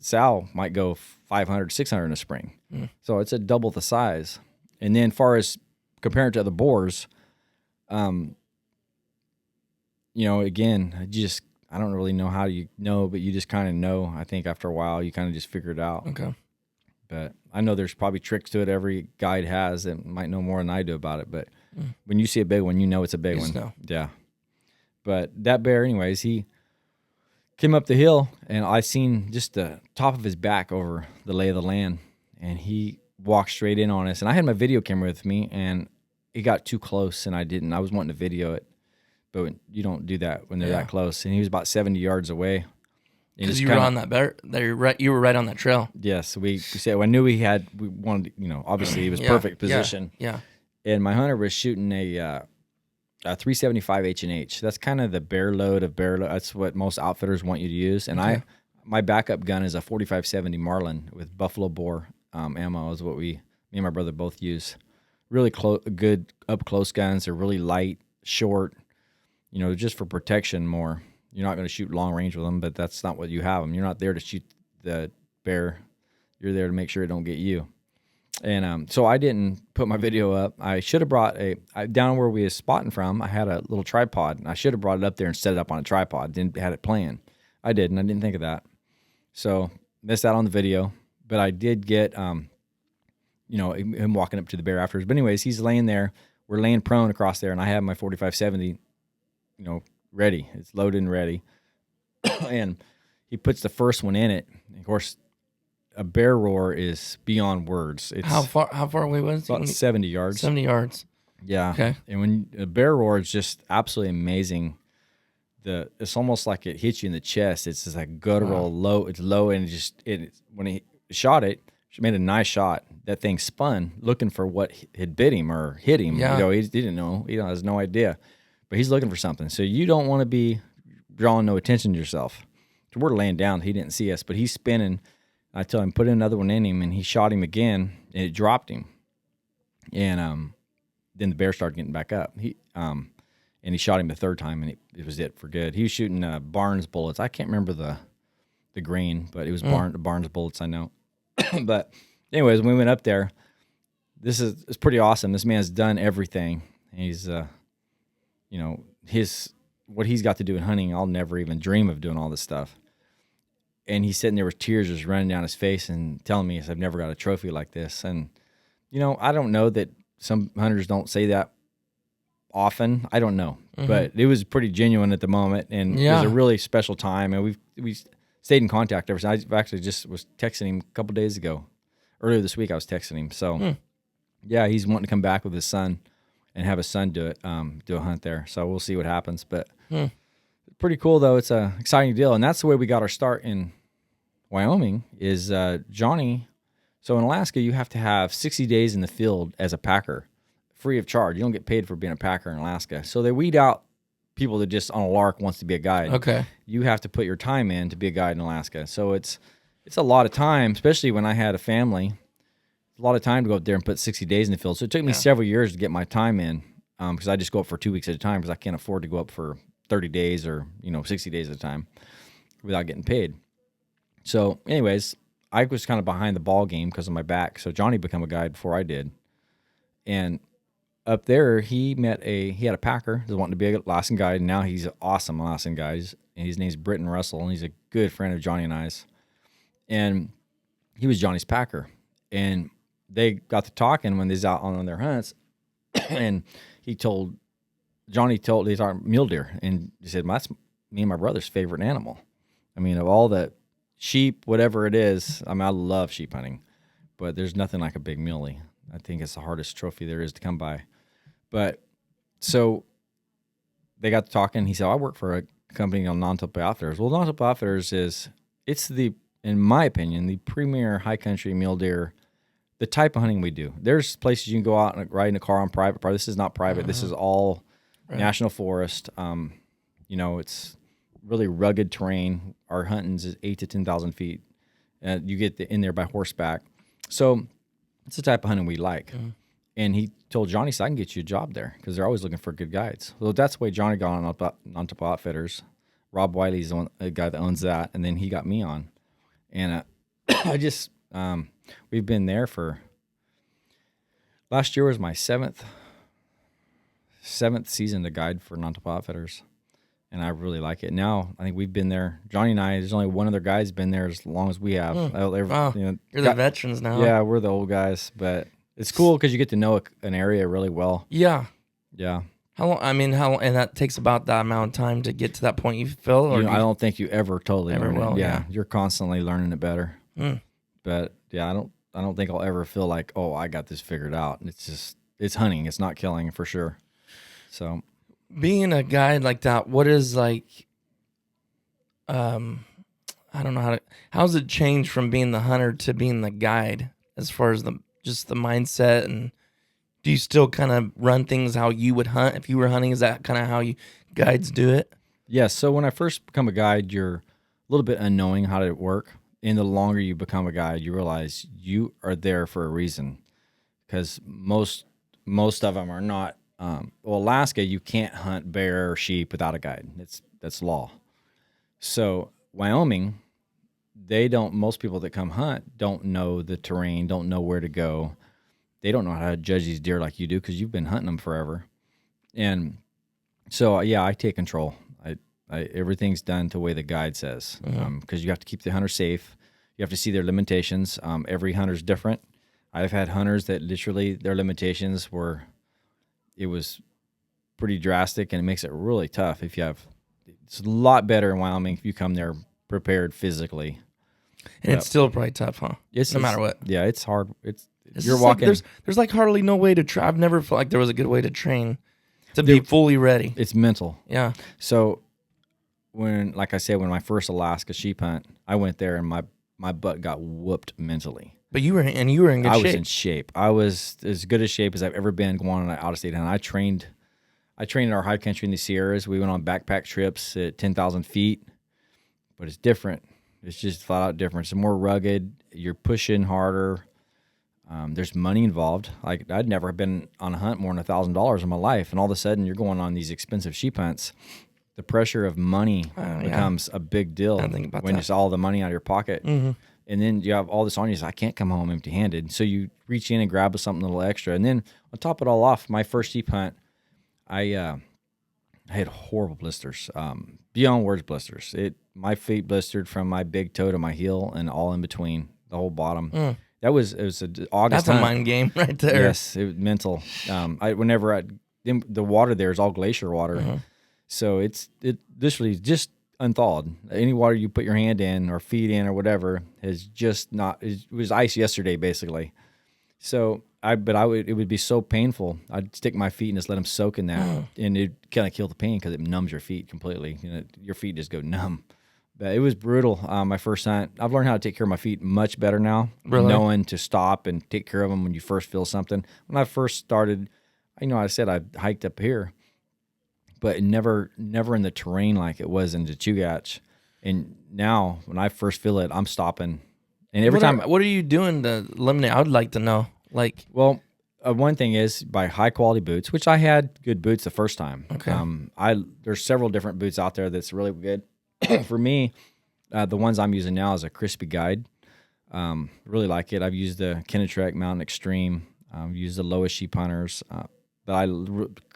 sow might go 500, 600 in a spring. So it's a double the size. And then far as comparing to other boars, again, I don't really know how you know, but you just kind of know. I think after a while, you kind of just figure it out. Okay. But I know there's probably tricks to it every guide has that might know more than I do about it. But when you see a big one, you know it's a big one. Know. Yeah. But that bear, anyways, he came up the hill, and I seen just the top of his back over the lay of the land, and he walked straight in on us. And I had my video camera with me, and it got too close, and I didn't. I was wanting to video it, but you don't do that when they're that close. And he was about 70 yards away. Because you were on that bear, you were right on that trail. Yes, we said. I knew we wanted. Obviously, he was perfect position. Yeah. And my hunter was shooting a 375 H&H. That's kind of the bear load of bear load. That's what most outfitters want you to use. And my backup gun is a 4570 Marlin with buffalo bore ammo. Is what me and my brother both use. Really good up close guns. They're really light, short. Just for protection more. You're not going to shoot long range with them, but that's not what you have them. You're not there to shoot the bear. You're there to make sure it don't get you. And so I didn't put my video up. I should have brought down where we was spotting from. I had a little tripod, and I should have brought it up there and set it up on a tripod. Didn't had it playing. I didn't. I didn't think of that. So missed out on the video. But I did get, him walking up to the bear afterwards. But anyways, he's laying there. We're laying prone across there, and I have my 4570, ready. It's loaded and ready. And he puts the first one in it. Of course, a bear roar is beyond words. It's how far away was it? About 70 yards. 70 yards. Yeah. Okay. And when a bear roar is just absolutely it's almost like it hits you in the chest. It's just like guttural, low. It's low, and when he shot it, she made a nice shot. That thing spun, looking for what had bit him or hit him. Yeah. He didn't know. He has no idea. But he's looking for something. So you don't want to be drawing no attention to yourself. So we're laying down. He didn't see us, but he's spinning. I tell him, put another one in him, and he shot him again, and it dropped him. And then the bear started getting back up. And he shot him the third time, and it was it for good. He was shooting Barnes bullets. I can't remember the grain, but it was Barnes bullets, I know. But anyways, when we went up there, it's pretty awesome. This man's done everything. He's what he's got to do in hunting, I'll never even dream of doing all this stuff. And he's sitting there with tears just running down his face and telling me, I've never got a trophy like this. And, I don't know that some hunters don't say that often. I don't know. Mm-hmm. But it was pretty genuine at the moment. And it was a really special time. And we stayed in contact ever since. I actually just was texting him a couple days ago. Earlier this week, I was texting him. So, he's wanting to come back with his son and have his son do a hunt there. So we'll see what happens. But pretty cool, though. It's an exciting deal. And that's the way we got our start in Wyoming is Johnny. So in Alaska, you have to have 60 days in the field as a packer, free of charge. You don't get paid for being a packer in Alaska. So they weed out people that just on a lark wants to be a guide. Okay. You have to put your time in to be a guide in Alaska. So it's a lot of time, especially when I had a family. A lot of time to go up there and put 60 days in the field. So it took me several years to get my time in because I just go up for 2 weeks at a time because I can't afford to go up for 30 days or 60 days at a time without getting paid. So anyways, I was kind of behind the ball game because of my back. So Johnny became a guide before I did. And up there, he had a packer that wanted to be an Alaskan guide, and now he's an awesome Alaskan guide. And his name's Britton Russell, and he's a good friend of Johnny and I's. And he was Johnny's packer. And they got to talking when they was out on their hunts, and Johnny told these are mule deer, and he said, that's me and my brother's favorite animal. I mean, of all the sheep, whatever it is, I love sheep hunting, but there's nothing like a big muley. I think it's the hardest trophy there is to come by. But so they got to talking. He said, I work for a company called Non-Topo Outfitters. Well, Non-Topo Outfitters in my opinion, the premier high country mule deer, the type of hunting we do. There's places you can go out and ride in a car on private property. This is not private. This is all national forest. It's really rugged terrain. Our hunting's is 8,000 to 10,000 feet. You get in there by horseback. So it's the type of hunting we like. And he told Johnny, so I can get you a job there because they're always looking for good guides. So that's the way Johnny got on Topo Outfitters, Rob Wiley's the guy that owns that, and then he got me on. And I just we've been there for. Last year was my seventh season to guide for non-top outfitters, and I really like it. Now I think we've been there. Johnny and I. There's only one other guy's been there as long as we have. Wow. You're the veterans now. Yeah, we're the old guys, but it's cool because you get to know an area really well. Yeah. Yeah. How long? I mean, and that takes about that amount of time to get to that point you feel. Or I don't think you ever totally learn will. it. Yeah, you're constantly learning it better. But yeah, I don't think I'll ever feel like, oh, I got this figured out. It's hunting. It's not killing for sure. So, being a guide like that, what is like? I don't know how's it changed from being the hunter to being the guide as far as just the mindset, and do you still kind of run things how you would hunt if you were hunting? Is that kind of how you guides do it? Yes. So when I first become a guide, you're a little bit unknowing how to work. And the longer you become a guide, you realize you are there for a reason, because most of them are not. Alaska, you can't hunt bear or sheep without a guide. That's law. So Wyoming, most people that come hunt don't know the terrain, don't know where to go. They don't know how to judge these deer like you do because you've been hunting them forever. And so, yeah, I take control. Everything's done the way the guide says, because you have to keep the hunter safe. You have to see their limitations. Every hunter's different. I've had hunters that literally their limitations it was pretty drastic, and it makes it really tough it's a lot better in Wyoming if you come there prepared physically. And it's still probably tough, huh? No matter what. Yeah, it's hard. You're walking. There's like hardly no way to train. I've never felt like there was a good way to train to be fully ready. It's mental. Yeah. So like I said, when my first Alaska sheep hunt, I went there and my butt got whooped mentally. But you were in good shape. I was in shape. I was as good a shape as I've ever been going on an out-of-state hunt. I trained in our high country in the Sierras. We went on backpack trips at 10,000 feet, but it's different. It's just flat out different. It's more rugged. You're pushing harder. There's money involved. Like, I'd never been on a hunt more than $1,000 in my life, and all of a sudden you're going on these expensive sheep hunts. The pressure of money becomes a big deal when it's all the money out of your pocket. Mm-hmm. And then you have all this on you. So I can't come home empty-handed. So you reach in and grab something a little extra. And then on top of it all off, my first sheep hunt, I had horrible blisters, beyond words blisters. My feet blistered from my big toe to my heel and all in between, the whole bottom. It was an August. That's a mind game right there. Yes, it was mental. The water there is all glacier water. Mm-hmm. So it literally just unthawed. Any water you put your hand in or feet in or whatever is just not. It was ice yesterday, basically. So it would be so painful. I'd stick my feet and just let them soak in that, and it kind of kill the pain because it numbs your feet completely. Your feet just go numb. But it was brutal. My first hunt. I've learned how to take care of my feet much better now. Really? Knowing to stop and take care of them when you first feel something. When I first started, I said I hiked up here, but never in the terrain like it was in the Chugach. And now, when I first feel it, I'm stopping. And what are you doing to eliminate? I would like to know. One thing is buy high quality boots, which I had good boots the first time. Okay. There's several different boots out there that's really good. For me, the ones I'm using now is a Crispy Guide. Really like it. I've used the Kenetrek Mountain Extreme. I've used the lowest sheep hunters. But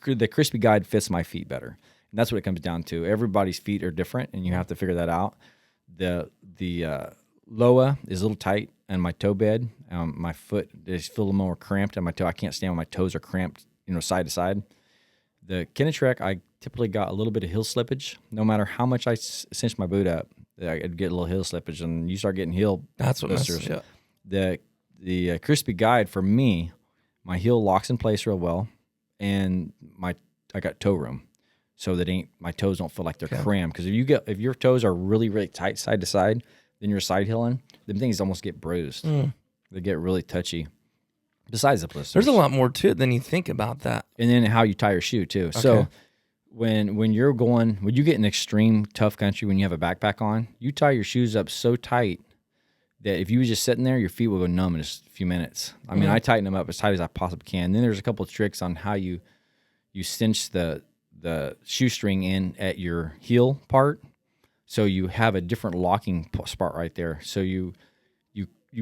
the Crispy Guide fits my feet better. And that's what it comes down to. Everybody's feet are different, and you have to figure that out. The Loa is a little tight in my toe bed. My foot is feel a little more cramped on my toe. I can't stand when my toes are cramped, side to side. The Kenetrek, I typically got a little bit of heel slippage. No matter how much I cinch my boot up, I'd get a little heel slippage, and you start getting heel blisters. The Crispy Guide, for me, my heel locks in place real well, and I got toe room, so that my toes don't feel like they're crammed. Because if your toes are really, really tight side to side, then you're side hilling, them things almost get bruised. They get really touchy. Besides the blisters, there's a lot more to it than you think about that. And then how you tie your shoe too. Okay. So when you get in extreme tough country, when you have a backpack on, you tie your shoes up so tight that if you were just sitting there, your feet will go numb in just a few minutes. I mean, I tighten them up as tight as I possibly can. Then there's a couple of tricks on how you cinch the shoestring in at your heel part, So you have a different locking spot right there. So you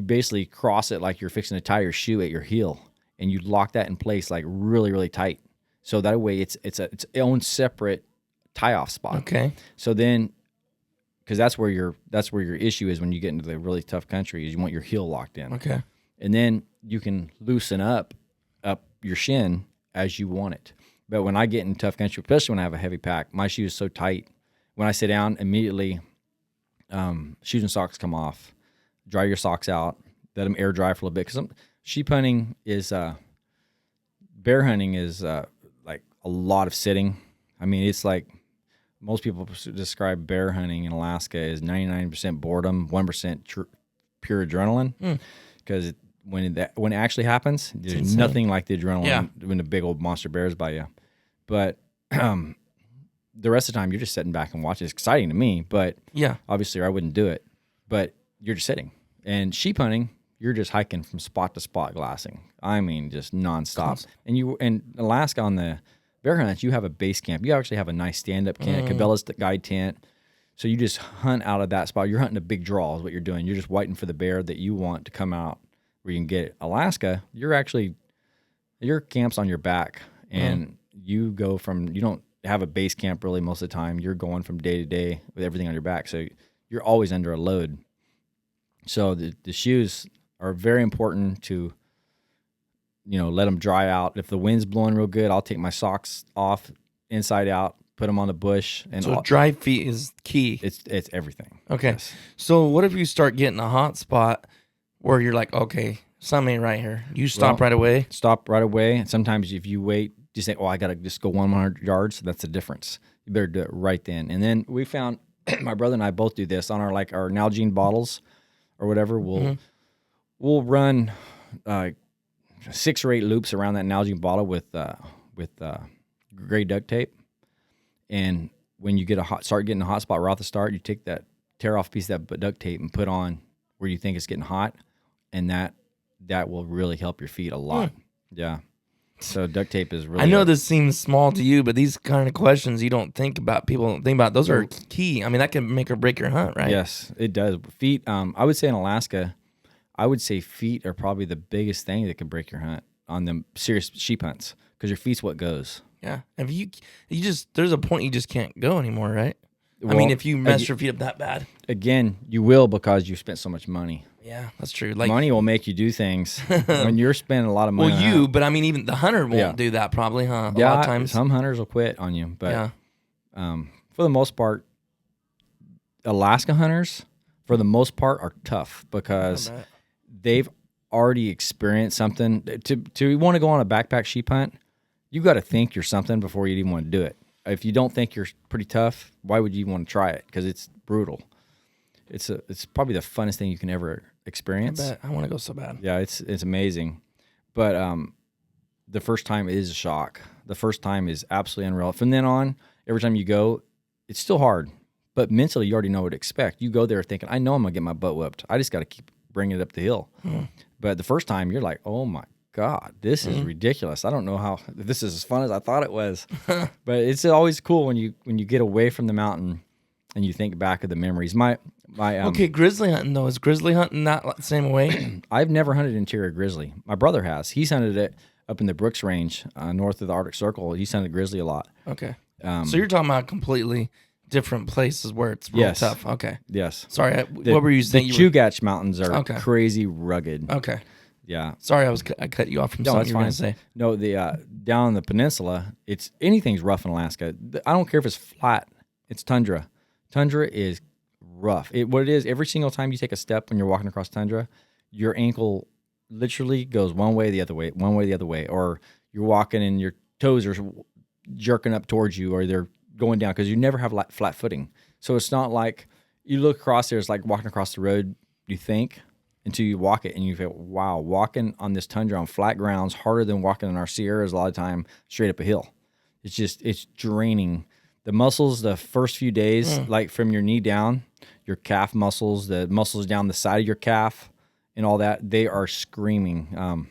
basically cross it like you're fixing to tie your shoe at your heel, and you lock that in place like really, really tight. So that way it's its own separate tie off spot. Okay. So then, because that's where your issue is when you get into the really tough country, is you want your heel locked in. Okay. And then you can loosen up your shin as you want it. But when I get in tough country, especially when I have a heavy pack, my shoe is so tight. When I sit down, immediately shoes and socks come off. Dry your socks out. Let them air dry for a little bit. Because sheep hunting is, bear hunting is like a lot of sitting. I mean, it's like most people describe bear hunting in Alaska as 99% boredom, 1% pure adrenaline. Because when it actually happens, there's nothing like the adrenaline when the big old monster bears by you. But the rest of the time, you're just sitting back and watching. It's exciting to me, but obviously I wouldn't do it. But you're just sitting. And sheep hunting, you're just hiking from spot to spot glassing. I mean, just nonstop. And in Alaska on the bear hunts, you have a base camp. You actually have a nice stand-up camp, Cabela's guide tent. So you just hunt out of that spot. You're hunting a big draw is what you're doing. You're just waiting for the bear that you want to come out where you can get it. Alaska, your camp's on your back, and you don't have a base camp really most of the time. You're going from day to day with everything on your back. So you're always under a load. So the shoes are very important to, let them dry out. If the wind's blowing real good, I'll take my socks off inside out, put them on the bush. And so dry feet is key. It's everything. Okay. Yes. So what if you start getting a hot spot where you're like, okay, something ain't right here. You stop right away? Stop right away. And sometimes if you wait, you say, I got to just go 100 yards. That's the difference. You better do it right then. And then we found, my brother and I both do this on our Nalgene bottles or whatever. We'll run 6 or 8 loops around that Nalgene bottle with gray duct tape. And when you start getting a hot spot right off the start, you take that tear off piece of that duct tape and put on where you think it's getting hot, and that will really help your feet a lot. Yeah. So duct tape is really. I know this seems small to you, but these kind of questions you don't think about. People don't think about. Those are key. I mean, that can make or break your hunt, right? Yes, it does. Feet. I would say in Alaska, feet are probably the biggest thing that can break your hunt on them serious sheep hunts, because your feet's what goes. Yeah. If you there's a point you just can't go anymore, right? Well, I mean, if you mess your feet up that bad. Again, you will, because you've spent so much money. Yeah, that's true. Like, money will make you do things when you're spending a lot of money. Well, but I mean, even the hunter won't do that probably, huh? A lot of times. Some hunters will quit on you. But for the most part, Alaska hunters, for the most part, are tough because they've already experienced something. To want to go on a backpack sheep hunt, you got to think you're something before you even want to do it. If you don't think you're pretty tough, why would you want to try it? Because it's brutal. It's probably the funnest thing you can ever experience. I bet. I want to go so bad. Yeah, it's amazing. But the first time is a shock. The first time is absolutely unreal. From then on, every time you go, it's still hard. But mentally, you already know what to expect. You go there thinking, I know I'm going to get my butt whooped. I just got to keep bringing it up the hill. But the first time, you're like, oh, my God, this is ridiculous. I don't know how this is as fun as I thought it was. But it's always cool when you get away from the mountain and you think back of the memories. Okay, grizzly hunting though, is grizzly hunting not the same way? I've never hunted interior grizzly. My brother has. He's hunted it up in the Brooks Range, north of the Arctic Circle. He's hunted grizzly a lot. Okay, so you're talking about completely different places where it's real tough. Okay, yes. Sorry, what were you saying? The Chugach Mountains are crazy rugged. Okay. Yeah. Sorry, I cut you off from something you were going to say. No, the down the peninsula, anything's rough in Alaska. I don't care if it's flat. It's tundra. Tundra is rough. What it is, every single time you take a step when you're walking across tundra, your ankle literally goes one way, the other way, or you're walking and your toes are jerking up towards you, or they're going down because you never have flat footing. So it's not like you look across there, it's like walking across the road, you think, until you walk it and you feel, wow, walking on this tundra on flat ground's harder than walking in our Sierras a lot of time straight up a hill. It's draining. The muscles, the first few days, like from your knee down, your calf muscles, the muscles down the side of your calf and all that, they are screaming.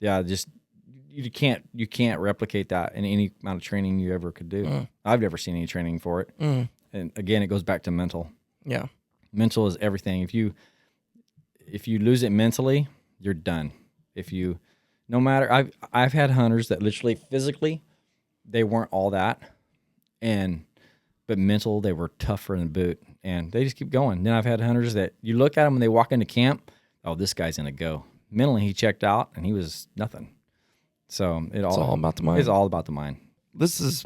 You can't replicate that in any amount of training you ever could do. I've never seen any training for it. And again, it goes back to mental. Yeah. Mental is everything. If you lose it mentally, you're done. No matter, I've had hunters that literally physically they weren't all that, but mental they were tougher than boot, and they just keep going. Then I've had hunters that you look at them when they walk into camp, oh, this guy's gonna go. Mentally, he checked out and he was nothing. So it's all about the mind. It's all about the mind. This is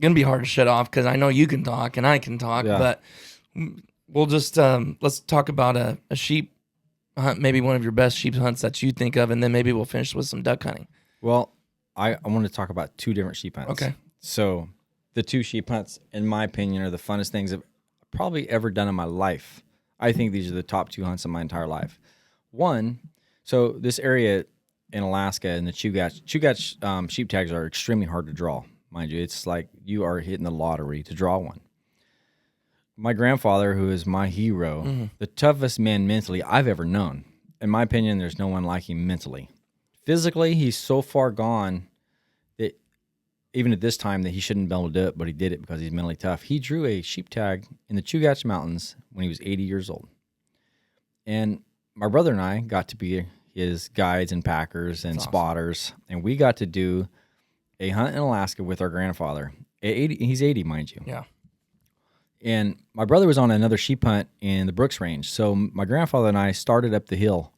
gonna be hard to shut off because I know you can talk and I can talk, but we'll just let's talk about a sheep hunt, maybe one of your best sheep hunts that you think of, and then maybe we'll finish with some duck hunting. Well, I want to talk about 2 different sheep hunts. Okay. So the 2 sheep hunts, in my opinion, are the funnest things I've probably ever done in my life. I think these are the top 2 hunts of my entire life. One, so this area in Alaska and the Chugach sheep tags are extremely hard to draw, mind you. It's like you are hitting the lottery to draw one. My grandfather, who is my hero, the toughest man mentally I've ever known. In my opinion, there's no one like him mentally. Physically, he's so far gone that even at this time that he shouldn't be able to do it, but he did it because he's mentally tough. He drew a sheep tag in the Chugach Mountains when he was 80 years old. And my brother and I got to be his guides and packers and spotters, and we got to do a hunt in Alaska with our grandfather. He's 80, mind you. Yeah. And my brother was on another sheep hunt in the Brooks Range. So my grandfather and I started up the hill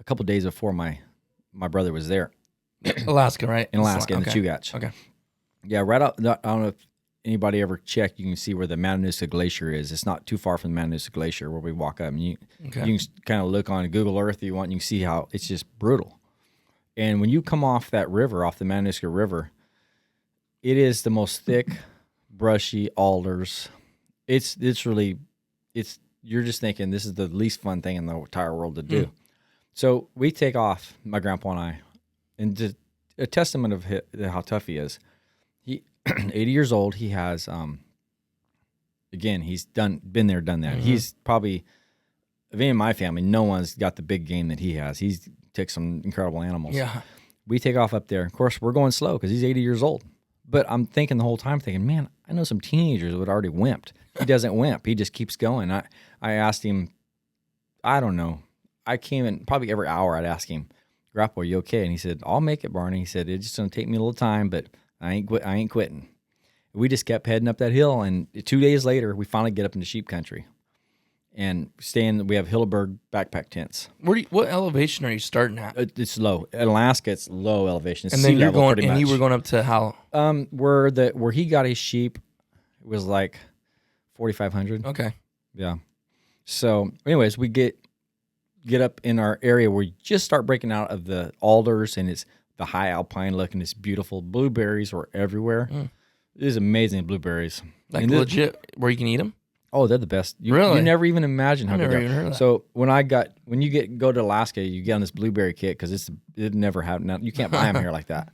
a couple days before my brother was there. Alaska, right? In Alaska, in the Chugach. Okay. Yeah, right out. I don't know if anybody ever checked. You can see where the Matanuska Glacier is. It's not too far from the Matanuska Glacier where we walk up. And you can kind of look on Google Earth if you want, and you can see how it's just brutal. And when you come off that river, off the Matanuska River, it is the most thick, brushy alders. You're just thinking this is the least fun thing in the entire world to do. So we take off, my grandpa and I, and just a testament of how tough he is. He 80 years old. He has, again, he's been there, done that. He's probably, of any of my family, no one's got the big game that he has. He's took some incredible animals. Yeah. We take off up there. Of course, we're going slow because he's 80 years old. But I'm thinking the whole time, man, I know some teenagers that would already wimped. He doesn't wimp. He just keeps going. I asked him, I don't know. I came in probably every hour. I'd ask him, Grandpa, are you okay? And he said, I'll make it, Barney. He said, it's just going to take me a little time, but I ain't quitting. We just kept heading up that hill, and 2 days later, we finally get up into sheep country. And we have Hilleberg backpack tents. What elevation are you starting at? It's low. In Alaska, it's low elevation. It's and then sea you're level, going, pretty and much. you were going up to how? Where he got his sheep was like 4,500. Okay. Yeah. So, anyways, we get up in our area where you just start breaking out of the alders, and it's the high alpine look, and it's beautiful. Blueberries were everywhere. It is amazing blueberries. Like legit, where you can eat them? Oh, they're the best. Really? You never even imagine how good they are. Even heard of that. So when you go to Alaska, you get on this blueberry kit because it never happened. You can't buy them here like that.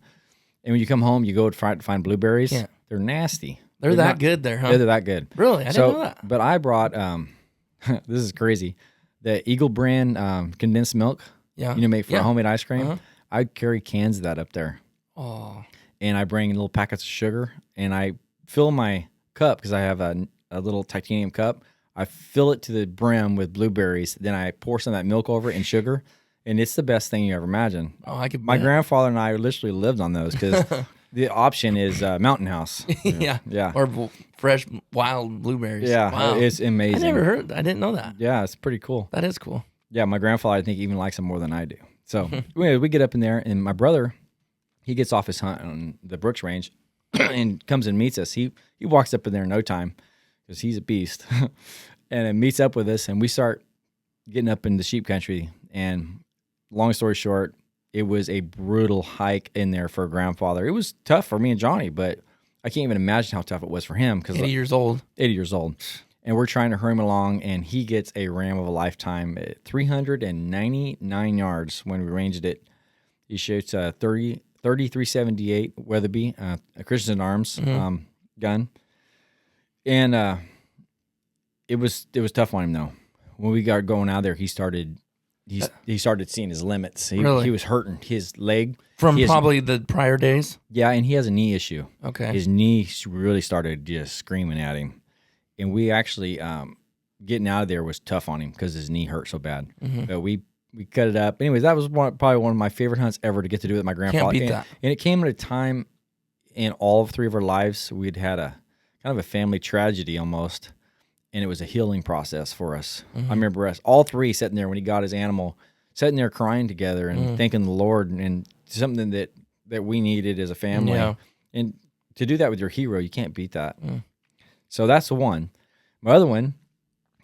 And when you come home, you go to find blueberries. Yeah. They're nasty. They're that good there, huh? They're that good. Really? I didn't know that. But I brought, this is crazy, the Eagle brand condensed milk. Yeah. Make for homemade ice cream. Uh-huh. I carry cans of that up there. Oh. And I bring little packets of sugar, and I fill my cup because I have a little titanium cup. I fill it to the brim with blueberries. Then I pour some of that milk over it and sugar, and it's the best thing you ever imagine. Oh, I could. My grandfather and I literally lived on those because the option is Mountain House. Yeah. Or fresh wild blueberries. Yeah. Wow. It's amazing. I didn't know that. Yeah, it's pretty cool. That is cool. Yeah, my grandfather, I think, even likes them more than I do. So anyway, we get up in there, and my brother, he gets off his hunt on the Brooks Range and comes and meets us. He walks up in there in no time because he's a beast, and it meets up with us, and we start getting up in the sheep country. And long story short, it was a brutal hike in there for a grandfather. It was tough for me and Johnny, but I can't even imagine how tough it was for him. 80 years old. 80 years old. And we're trying to hurry him along, and he gets a ram of a lifetime at 399 yards when we ranged it. He shoots a 378 Weatherby, a Christensen Arms gun. And it was tough on him, though. When we got going out there, he started seeing his limits. He was hurting his leg. From probably the prior days? Yeah, and he has a knee issue. Okay. His knee really started just screaming at him. and we actually getting out of there was tough on him because his knee hurt so bad. But we cut it up. Anyways, that was probably one of my favorite hunts ever to get to do with my grandfather. Can't beat that. And it came at a time in all 3 of our lives we'd had a kind of a family tragedy almost, and it was a healing process for us. I remember us all 3 sitting there when he got his animal, sitting there crying together and thanking the Lord, and something that we needed as a family. Yeah. And to do that with your hero, you can't beat that. So that's the one. My other one,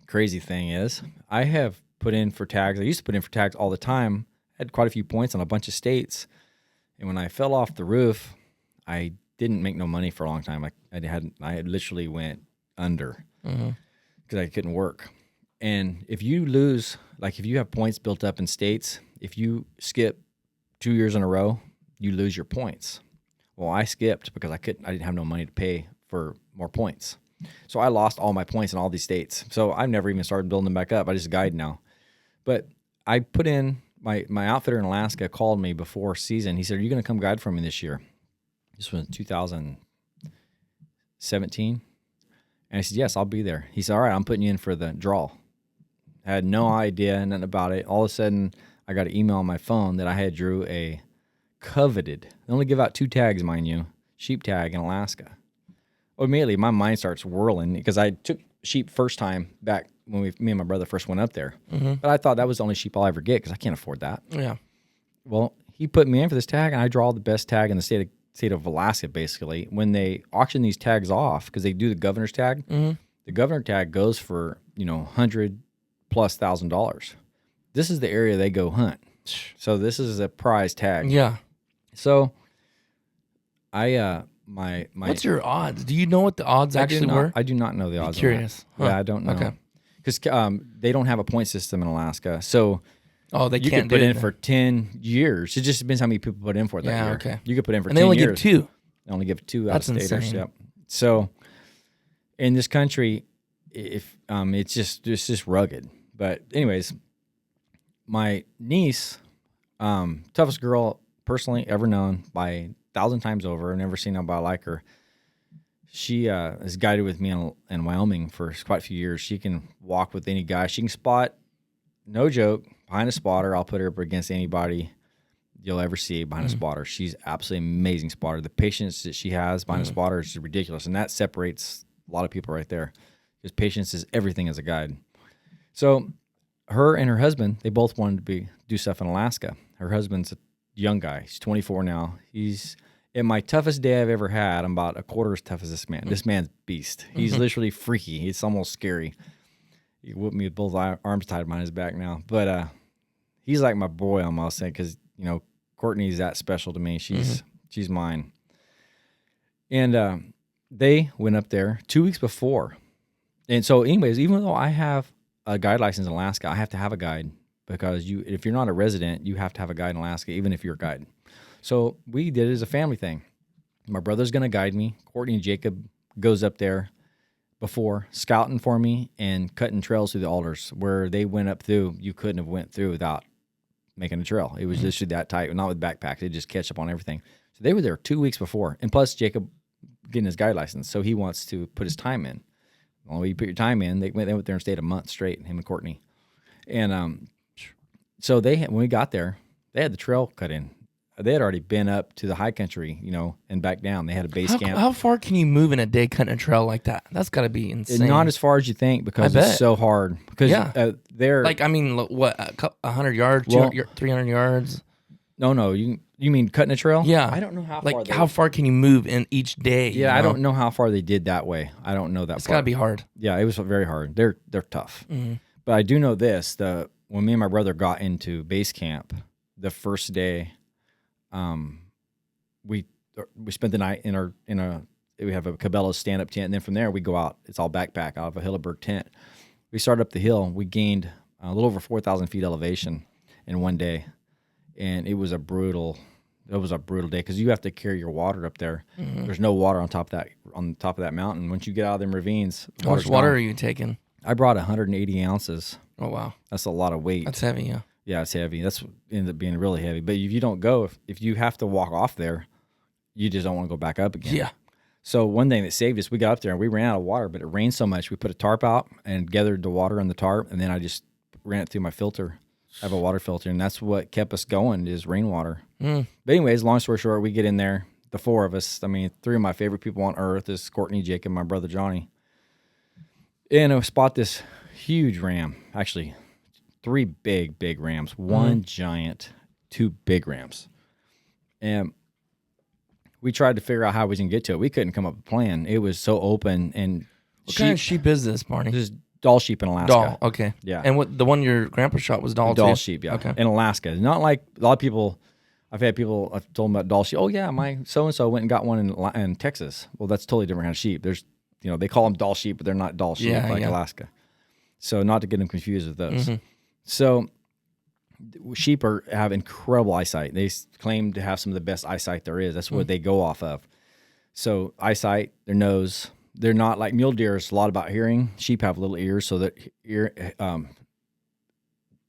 crazy thing is, I have put in for tags. I used to put in for tags all the time. I had quite a few points on a bunch of states. And when I fell off the roof, I didn't make no money for a long time. I had literally went under because I couldn't work. And if you lose, like if you have points built up in states, if you skip 2 years in a row, you lose your points. Well, I skipped because I didn't have no money to pay for more points. So I lost all my points in all these states. So I've never even started building them back up. I just guide now. But I put in, my outfitter in Alaska called me before season. He said, "Are you going to come guide for me this year?" This was 2017. And I said, "Yes, I'll be there." He said, "All right, I'm putting you in for the draw." I had no idea, nothing about it. All of a sudden, I got an email on my phone that I had drew a coveted, they only give out 2 tags, mind you, sheep tag in Alaska. Well, immediately, my mind starts whirling because I took sheep first time back when me and my brother first went up there. But I thought that was the only sheep I'll ever get because I can't afford that. Yeah. Well, he put me in for this tag, and I draw the best tag in the state of Alaska, basically. When they auction these tags off, because they do the governor's tag, the governor tag goes for, $100,000+. This is the area they go hunt. So this is a prize tag. Yeah. So I my What's your odds? Do you know what the odds actually were? I do not know the odds. Curious. Yeah, I don't know. Okay. Because they don't have a point system in Alaska, so they you can't could put do in it for 10 years. It just depends how many people put in for it that year. Okay. You could put in for and 10 they only years. give 2. They only give 2 That's out-of-staters. insane. Yep. So in this country, if it's just rugged. But anyways, my niece, toughest girl personally ever known by 1,000 times over. I've never seen nobody like her. She has guided with me in Wyoming for quite a few years. She can walk with any guy. She can spot, no joke, behind a spotter. I'll put her up against anybody you'll ever see behind a spotter. She's absolutely amazing spotter. The patience that she has behind a spotter is ridiculous, and that separates a lot of people right there. Because patience is everything as a guide. So her and her husband, they both wanted to do stuff in Alaska. Her husband's a young guy. He's 24 now. He's at my toughest day I've ever had. I'm about a quarter as tough as this man. This man's beast. He's literally freaky. It's almost scary. He whooped me with both arms tied behind his back now. But he's like my boy almost, because Courtney's that special to me. She's mine. And they went up there 2 weeks before. And so anyways, even though I have a guide license in Alaska, I have to have a guide, because if you're not a resident, you have to have a guide in Alaska, even if you're a guide. So we did it as a family thing. My brother's going to guide me. Courtney and Jacob goes up there before, scouting for me and cutting trails through the alders where they went up through. You couldn't have went through without making a trail. It was literally that tight, not with backpacks. They just catch up on everything. So they were there 2 weeks before. And plus Jacob getting his guide license, so he wants to put his time in. Well, you put your time in. They went there and stayed a month straight, him and Courtney. And so when we got there, they had the trail cut in. They had already been up to the high country, and back down. They had a base camp. How far can you move in a day cutting a trail like that? That's got to be insane. Not as far as you think, because it's so hard. Because they're like, 100 yards, 300 yards? No. You mean cutting a trail? Yeah. I don't know how far. How far can you move in each day? Yeah, I don't know how far they did that way. I don't know that. It's got to be hard. Yeah, it was very hard. They're tough. But I do know this: when me and my brother got into base camp, the first day, we spent the night we have a Cabela's stand-up tent, and then from there we go out. It's all backpack out of a Hilleberg tent. We started up the hill. We gained a little over 4,000 feet elevation in one day, and it was a brutal day because you have to carry your water up there. There's no water on top of that mountain. Once you get out of them ravines, how much water are you taking? I brought 180 ounces. Oh wow, that's a lot of weight. That's heavy, yeah. Yeah, it's heavy. That's ended up being really heavy. But if you don't go, if you have to walk off there, you just don't want to go back up again. Yeah. So one thing that saved us, we got up there and we ran out of water, but it rained so much. We put a tarp out and gathered the water in the tarp, and then I just ran it through my filter. I have a water filter, and that's what kept us going is rainwater. But anyways, long story short, we get in there, the four of us. I mean, three of my favorite people on earth is Courtney, Jake, and my brother Johnny. And I spot this huge ram, actually 3 big rams, 1 giant, 2 big rams. And we tried to figure out how we was going to get to it. We couldn't come up with a plan. It was so open. And what kind of sheep is this, Barney? This is Dall Sheep in Alaska. Dall, okay. Yeah. And what the one your grandpa shot was Dall too? Dall Sheep, yeah. Okay. In Alaska. Not like a lot of people, I've told them about Dall Sheep. Oh, yeah, my so-and-so went and got one in Texas. Well, that's totally different kind of sheep. There's, they call them Dall Sheep, but they're not Dall Sheep Alaska. So not to get them confused with those. So sheep have incredible eyesight. They claim to have some of the best eyesight there is. That's what they go off of. So eyesight, their nose. They're not like mule deer. It's a lot about hearing. Sheep have little ears, so that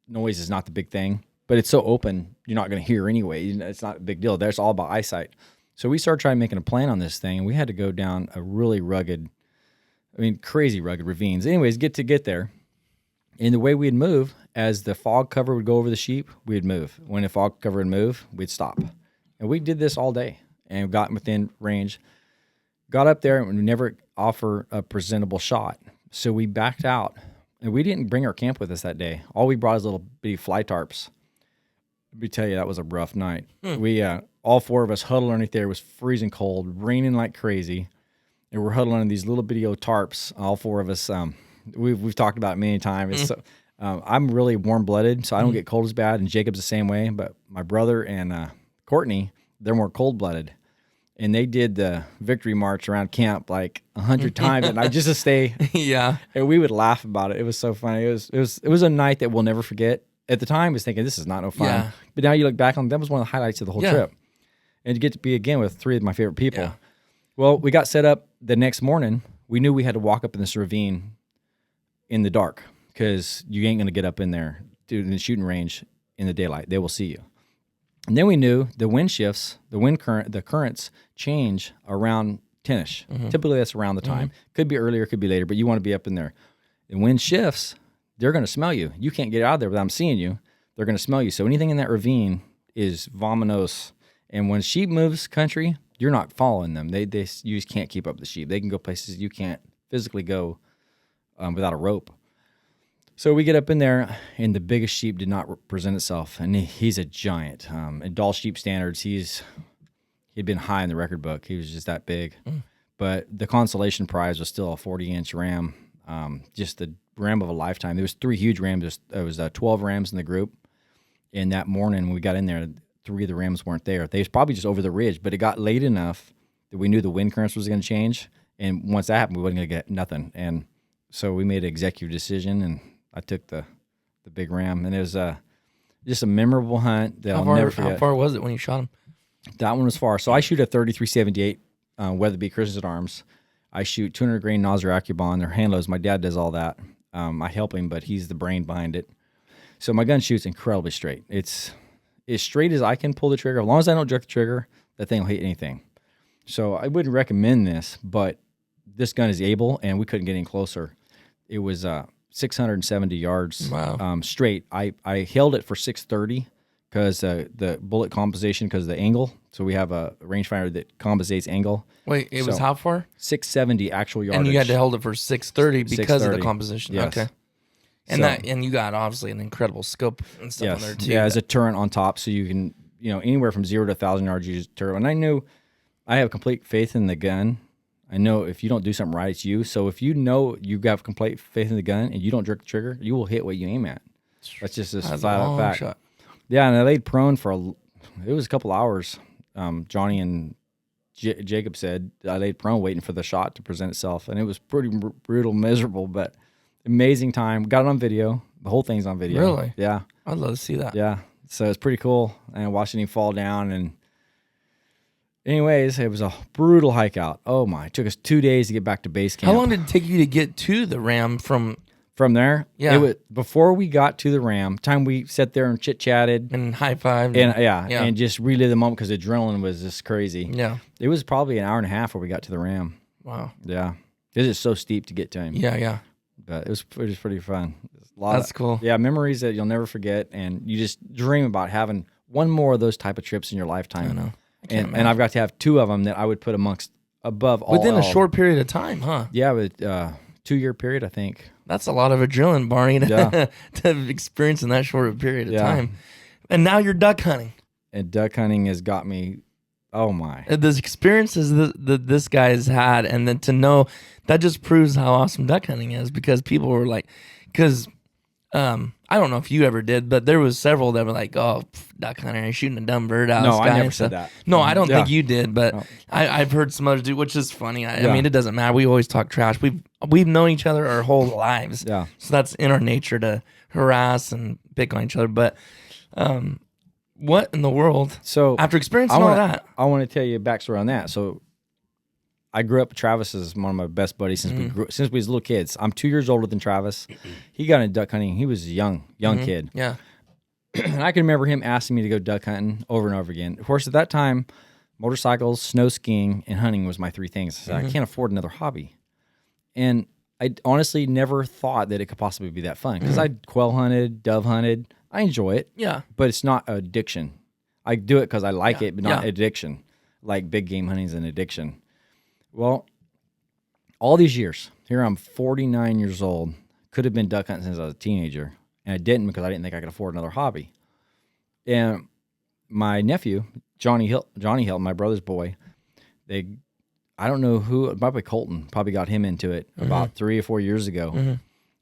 noise is not the big thing. But it's so open, you're not going to hear anyway. It's not a big deal. That's all about eyesight. So we started trying making a plan on this thing, and we had to go down a really rugged, crazy rugged ravines. Anyways, get there. And the way we'd move, as the fog cover would go over the sheep, we'd move. When the fog cover would move, we'd stop. And we did this all day and got within range. Got up there and we never offer a presentable shot. So we backed out. And we didn't bring our camp with us that day. All we brought is little bitty fly tarps. Let me tell you, that was a rough night. We, all 4 of us huddled underneath there. It was freezing cold, raining like crazy. And we're huddled under these little bitty old tarps, all 4 of us. We've talked about it many times. So, I'm really warm-blooded, so I don't get cold as bad, and Jacob's the same way. But my brother and Courtney, they're more cold-blooded. And they did the victory march around camp like 100 times, and I just to stay. Yeah. And we would laugh about it. It was so funny. It was a night that we'll never forget. At the time, I was thinking, this is not no fun. Yeah. But now you look back on that was one of the highlights of the whole trip. And to get to be again with 3 of my favorite people. Yeah. Well, we got set up the next morning. We knew we had to walk up in this ravine in the dark because you ain't going to get up in there in the shooting range in the daylight. They will see you. And then we knew the wind shifts, the currents change around 10-ish. Typically that's around the time. Could be earlier, could be later, but you want to be up in there. The wind shifts, they're going to smell you. You can't get out of there without them seeing you. They're going to smell you. So anything in that ravine is vominos. And when sheep moves country, you're not following them. You just can't keep up with the sheep. They can go places you can't physically go without a rope. So we get up in there, and the biggest sheep did not present itself, and he's a giant. In Dall Sheep standards, he'd been high in the record book. He was just that big. But the consolation prize was still a 40-inch ram, just the ram of a lifetime. There was 3 huge rams. There was 12 rams in the group, and that morning when we got in there, 3 of the rams weren't there. They was probably just over the ridge, but it got late enough that we knew the wind currents was going to change, and once that happened, we wasn't going to get nothing. And so we made an executive decision, and I took the big ram, and it was just a memorable hunt that I'll never forget. How far was it when you shot him? That one was far. So I shoot a 33-78 Weatherby Christensen Arms. I shoot 200 grain Nosler Accubon. They're handloads. My dad does all that. I help him, but he's the brain behind it. So my gun shoots incredibly straight. It's as straight as I can pull the trigger. As long as I don't jerk the trigger, that thing will hit anything. So I wouldn't recommend this, but this gun is able, and we couldn't get any closer. It was 670 yards straight. I held it for 630 because the bullet composition because of the angle. So we have a rangefinder that compensates angle. Wait, it was how far? 670 actual yardage. And you had to hold it for 630 because of the composition. Yes. Okay. And you got obviously an incredible scope and stuff on there too. Yeah, as a turret on top, so you can anywhere from 0 to 1,000 yards you use a turret. And I knew I have complete faith in the gun. I know if you don't do something right, it's you. So if you know you have complete faith in the gun and you don't jerk the trigger, you will hit what you aim at. That's just a flat fact. Shot. Yeah, and I laid prone it was a couple hours. Johnny and Jacob said I laid prone waiting for the shot to present itself, and it was pretty brutal, miserable, but amazing time. Got it on video. The whole thing's on video. Really? Yeah. I'd love to see that. Yeah. So it's pretty cool, and watching him fall down and. Anyways, it was a brutal hike out. Oh my! It took us 2 days to get back to base camp. How long did it take you to get to the ram from? From there, Yeah. it was, before we got to the Ram, time we sat there and chit-chatted. And high five. And and just relive the moment because adrenaline was just crazy. Yeah. It was probably an hour and a half before we got to the Ram. Wow. Yeah. It is so steep to get to him. Yeah, yeah. But it was pretty fun. That's cool. Yeah, memories that you'll never forget, and you just dream about having one more of those type of trips in your lifetime. I know. And I've got to have 2 of them that I would put above all within else. a short period of time, huh? Yeah, with 2-year period, I think. That's a lot of adrenaline, Barney, Yeah. to experience in that short a period of time. And now you're duck hunting. And duck hunting has got me, oh my. The experiences that this guy has had, and then to know, that just proves how awesome duck hunting is, because people were like, I don't know if you ever did, but there was several that were like, oh, duck hunter, you're shooting a dumb bird out of the sky. No, I never said that. No, I don't think you did, but No. I've heard some others do, which is funny. I mean, it doesn't matter. We always talk trash. We've known each other our whole lives. Yeah. So that's in our nature to harass and pick on each other. But what in the world? So After experiencing all that. I want to tell you a backstory on that. So I grew up. Travis is one of my best buddies since we was little kids. I'm 2 years older than Travis. He got into duck hunting. He was a young kid. Yeah. And I can remember him asking me to go duck hunting over and over again. Of course, at that time, motorcycles, snow skiing, and hunting was my 3 things. I said, I can't afford another hobby. And I honestly never thought that it could possibly be that fun, because I quail hunted, dove hunted. I enjoy it. Yeah. But it's not addiction. I do it because I like it, but not addiction. Like big game hunting is an addiction. Well, all these years, here I'm 49 years old, could have been duck hunting since I was a teenager, and I didn't because I didn't think I could afford another hobby. And my nephew, Johnny Hilton, my brother's boy, I don't know who, probably Colton, probably got him into it about 3 or 4 years ago.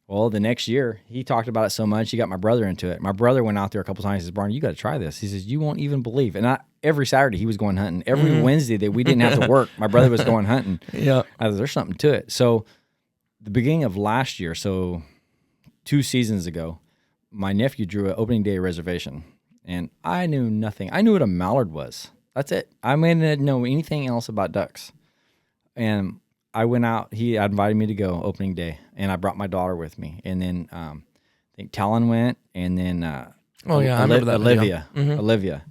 Well, the next year, he talked about it so much, he got my brother into it. My brother went out there a couple times. He says, Barney, you got to try this. He says, you won't even believe. And every Saturday, he was going hunting. Every Wednesday that we didn't have to work, my brother was going hunting. Yeah. I was, there's something to it. So the beginning of last year, so 2 seasons ago, my nephew drew an opening day reservation. And I knew nothing. I knew what a mallard was. That's it. I didn't know anything else about ducks. And I went out. He invited me to go opening day, and I brought my daughter with me. And then I think Talon went, and then I remember that Olivia.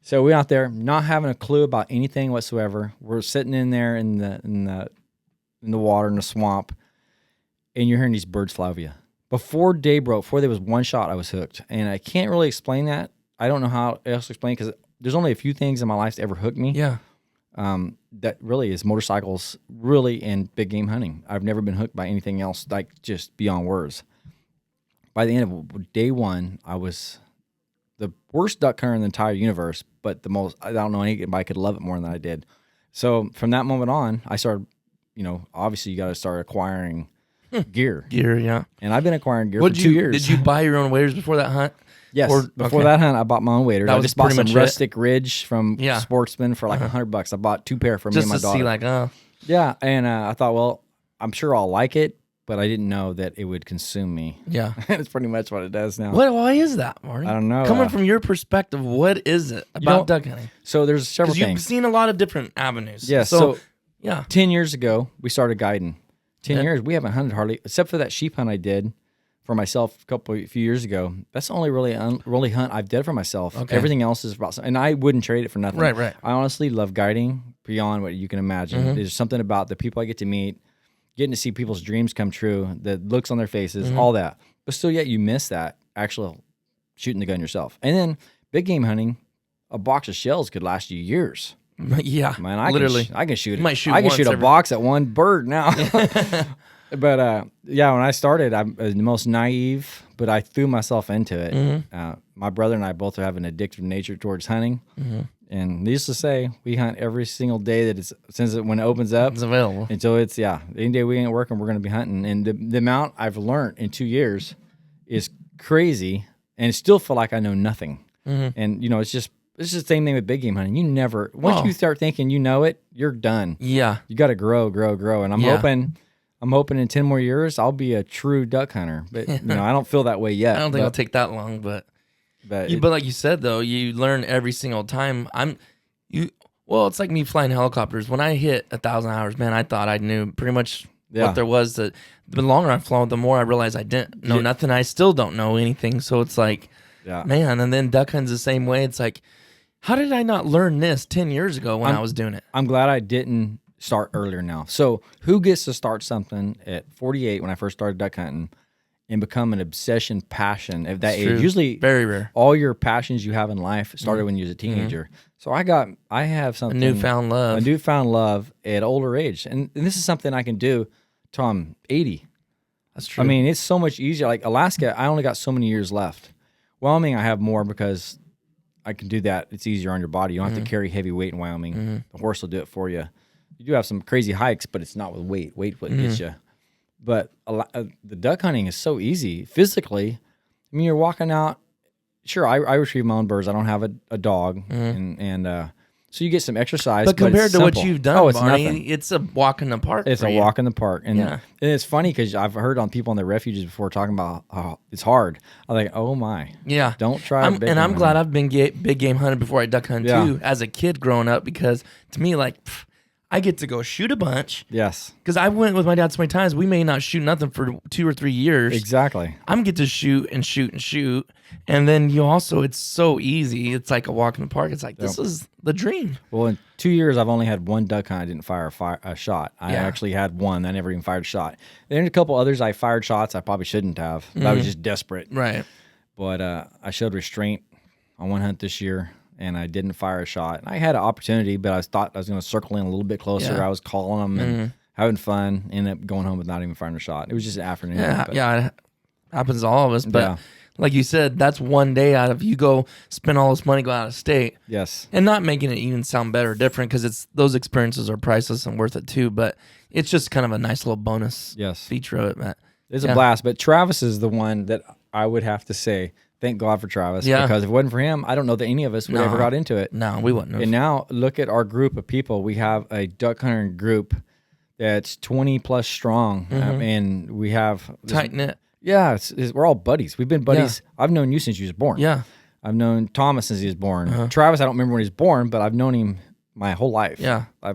So we went out there, not having a clue about anything whatsoever. We're sitting in there in the water in the swamp, and you're hearing these birds fly over you. Before day broke, before there was one shot, I was hooked, and I can't really explain that. I don't know how else to explain, because there's only a few things in my life that ever hooked me. Yeah. That really is motorcycles, really, and big game hunting. I've never been hooked by anything else, like just beyond words. By the end of day 1, I was the worst duck hunter in the entire universe, but the most, I don't know anybody could love it more than I did. So from that moment on, I started, obviously you got to start acquiring gear. Gear, yeah. And I've been acquiring gear for 2 years. Did you buy your own waders before that hunt? Yes. Before that hunt, I bought my own waders. I just bought some rustic Ridge from Sportsman for like $100. I bought 2 pair for me and my daughter. Just to see Yeah, and I thought, well, I'm sure I'll like it, but I didn't know that it would consume me. Yeah. It's pretty much what it does now. Why is that, Marty? I don't know. Coming from your perspective, what is it about duck hunting? So there's several things. You've seen a lot of different avenues. Yeah, so 10 years ago, we started guiding. 10 years, we haven't hunted hardly, except for that sheep hunt I did for myself a few years ago. That's the only really hunt I've did for myself. Okay. Everything else is about, and I wouldn't trade it for nothing. Right. I honestly love guiding beyond what you can imagine. There's something about the people I get to meet, getting to see people's dreams come true, the looks on their faces, all that. But still, yet you miss that actual shooting the gun yourself. And then big game hunting, a box of shells could last you years. Yeah, man, I can shoot. I can shoot a box at one bird now. But when I started, I'm the most naive, but I threw myself into it. My brother and I both have an addictive nature towards hunting, and needless to say, we hunt every single day when it opens up. It's available until it's any day we ain't working, we're going to be hunting. And the amount I've learned in 2 years is crazy, and I still feel like I know nothing. And it's just the same thing with big game hunting. You never, once you start thinking you know it, you're done. Yeah. You got to grow. And I'm hoping in 10 more years, I'll be a true duck hunter. But, I don't feel that way yet. I don't think it'll take that long, but like you said, though, you learn every single time. It's like me flying helicopters. When I hit 1,000 hours, man, I thought I knew pretty much what there was. The longer I've flown, the more I realize I didn't know nothing. I still don't know anything. So it's like, man. And then duck hunting's the same way. It's like, how did I not learn this 10 years ago when I was doing it? I'm glad I didn't start earlier now. So who gets to start something at 48 when I first started duck hunting and become an obsession, passion at that age? Usually very rare. All your passions you have in life started when you was a teenager. So I have something. A newfound love at an older age. And this is something I can do till I'm 80. That's true. I mean, it's so much easier. Like Alaska, I only got so many years left. Wyoming, I have more because I can do that. It's easier on your body. You don't have to carry heavy weight in Wyoming. The horse will do it for you. You do have some crazy hikes, but it's not with weight. Weight what gets you. But the duck hunting is so easy physically. I mean, you're walking out. Sure, I retrieve my own birds. I don't have a dog, and so you get some exercise. But compared to what you've done, it's Barney, nothing. It's a walk in the park. It's a walk in the park, and it's funny because I've heard on people in the refuges before talking about how it's hard. I'm like, oh my, don't try. I'm glad I've been big game hunted before I duck hunt too, as a kid growing up, because to me, like, I get to go shoot a bunch. Yes. Because I went with my dad so many times, we may not shoot nothing for 2 or 3 years. Exactly. I'm get to shoot and shoot and shoot. And then it's so easy. It's like a walk in the park. It's like, this is the dream. Well, in 2 years, I've only had one duck hunt. I didn't fire a shot. I actually had one. I never even fired a shot. Then a couple others, I fired shots I probably shouldn't have. I was just desperate. Right. But I showed restraint on one hunt this year, and I didn't fire a shot. And I had an opportunity, but I thought I was going to circle in a little bit closer. I was calling them and having fun. Ended up going home with not even firing a shot. It was just an afternoon. It happens to all of us. But like you said, that's one day out of you go spend all this money, go out of state. Yes. And not making it even sound better or different, because those experiences are priceless and worth it too. But it's just kind of a nice little bonus feature of it, Matt. It's a blast. But Travis is the one that I would have to say, thank God for Travis. Yeah. Because if it wasn't for him, I don't know that any of us would ever got into it. No, we wouldn't have. And now look at our group of people. We have a duck hunting group that's 20 plus strong. And we have tight knit. Yeah, we're all buddies. We've been buddies. I've known you since you was born. Yeah. I've known Thomas since he was born. Travis, I don't remember when he was born, but I've known him my whole life. Yeah. I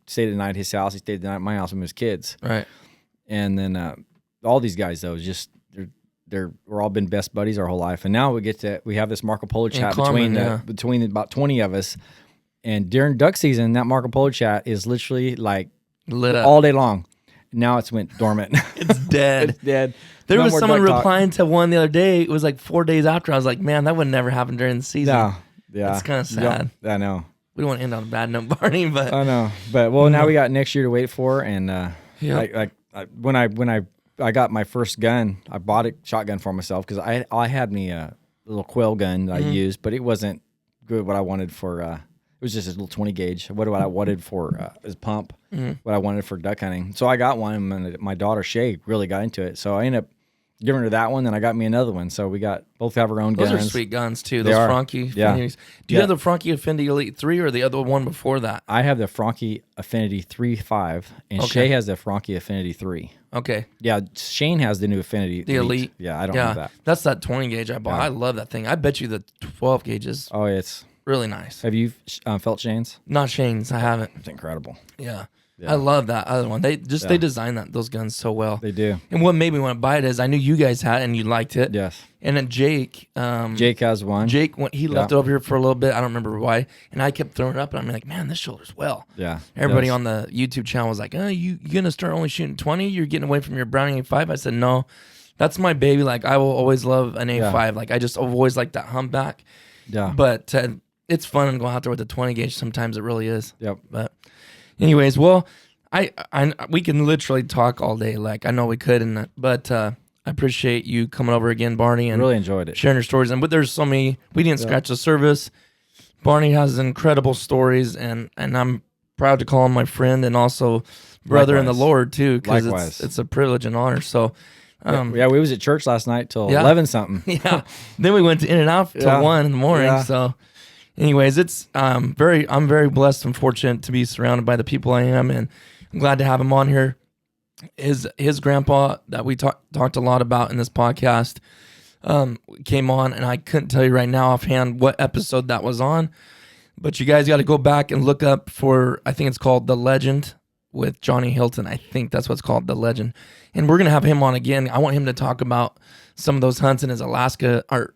stayed the night at his house. He stayed the night at my house with his kids. Right. And then all these guys, though, we're all been best buddies our whole life. And now we have this Marco Polo chat between about 20 of us. And during duck season, that Marco Polo chat is literally like lit up all day long. Now it's went dormant. It's dead. It's dead. There was someone replying to one the other day. It was like 4 days after. I was like, man, that would never happen during the season. No. Yeah. It's kind of sad. I know. We don't want to end on a bad note, Barney, but I know. But now we got next year to wait for. And when I got my first gun, I bought a shotgun for myself because I had me a little quail gun that I used, but it wasn't good what I wanted for. It was just a little 20 gauge. What I wanted for his pump, what I wanted for duck hunting. So I got one, and my daughter Shay really got into it. So I ended up giving her that one, then I got me another one. So we both have our own guns. Those are sweet guns too. Those Franchi Affinities. Do you have the Franchi Affinity Elite 3 or the other one before that? I have the Franchi Affinity 3.5, and Shay has the Franchi Affinity 3. Okay. Yeah, Shane has the new Affinity. The Elite. Yeah, I don't have that. That's that 20 gauge I bought. I love that thing. I bet you the 12 gauges. Oh, it's really nice. Have you felt Shane's? Not Shane's. I haven't. It's incredible. Yeah. I love that other one. They design those guns so well. They do. And what made me want to buy it is I knew you guys had it and you liked it. Yes. And then Jake has one. Jake, he left it over here for a little bit. I don't remember why. And I kept throwing it up, and I'm like, man, this shoulders well. Yeah. Everybody on the YouTube channel was like, you gonna start only shooting 20? You're getting away from your Browning A5? I said, no, that's my baby. Like, I will always love an A5. Yeah. Like, I just always like that humpback. Yeah. But it's fun going out there with the 20 gauge. Sometimes it really is. Yep. But anyways, well, we can literally talk all day. Like, I know we could, but I appreciate you coming over again, Barney, and really enjoyed it, sharing your stories. But there's so many. We didn't scratch the surface. Barney has incredible stories, and I'm proud to call him my friend and also brother in the Lord too, because it's a privilege and honor. So. We was at church last night till 11 something. Yeah. Then we went to In-N-Out till 1 in the morning. Yeah. So, anyways, it's I'm very blessed and fortunate to be surrounded by the people I am, and I'm glad to have him on here. His grandpa that we talked a lot about in this podcast came on, and I couldn't tell you right now offhand what episode that was on, but you guys got to go back and look up for, I think it's called The Legend with Johnny Hilton. I think that's what's called, the legend. And we're going to have him on again. I want him to talk about some of those hunts in his Alaska or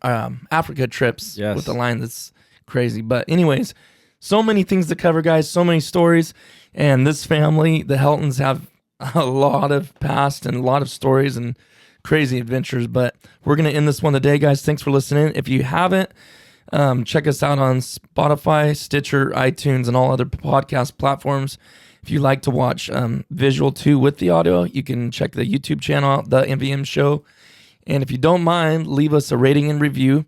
Africa trips Yes. with the line. That's crazy. But anyways, so many things to cover, guys, so many stories. And this family, the Heltons, have a lot of past and a lot of stories and crazy adventures. But we're going to end this one today, guys. Thanks for listening. If you haven't, check us out on Spotify, Stitcher, iTunes, and all other podcast platforms. If you like to watch visual too with the audio, you can check the YouTube channel out, the MVM Show. And if you don't mind, leave us a rating and review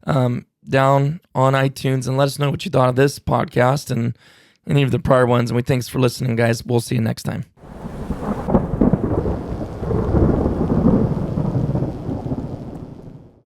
down on iTunes and let us know what you thought of this podcast and any of the prior ones. And we thanks for listening, guys. We'll see you next time.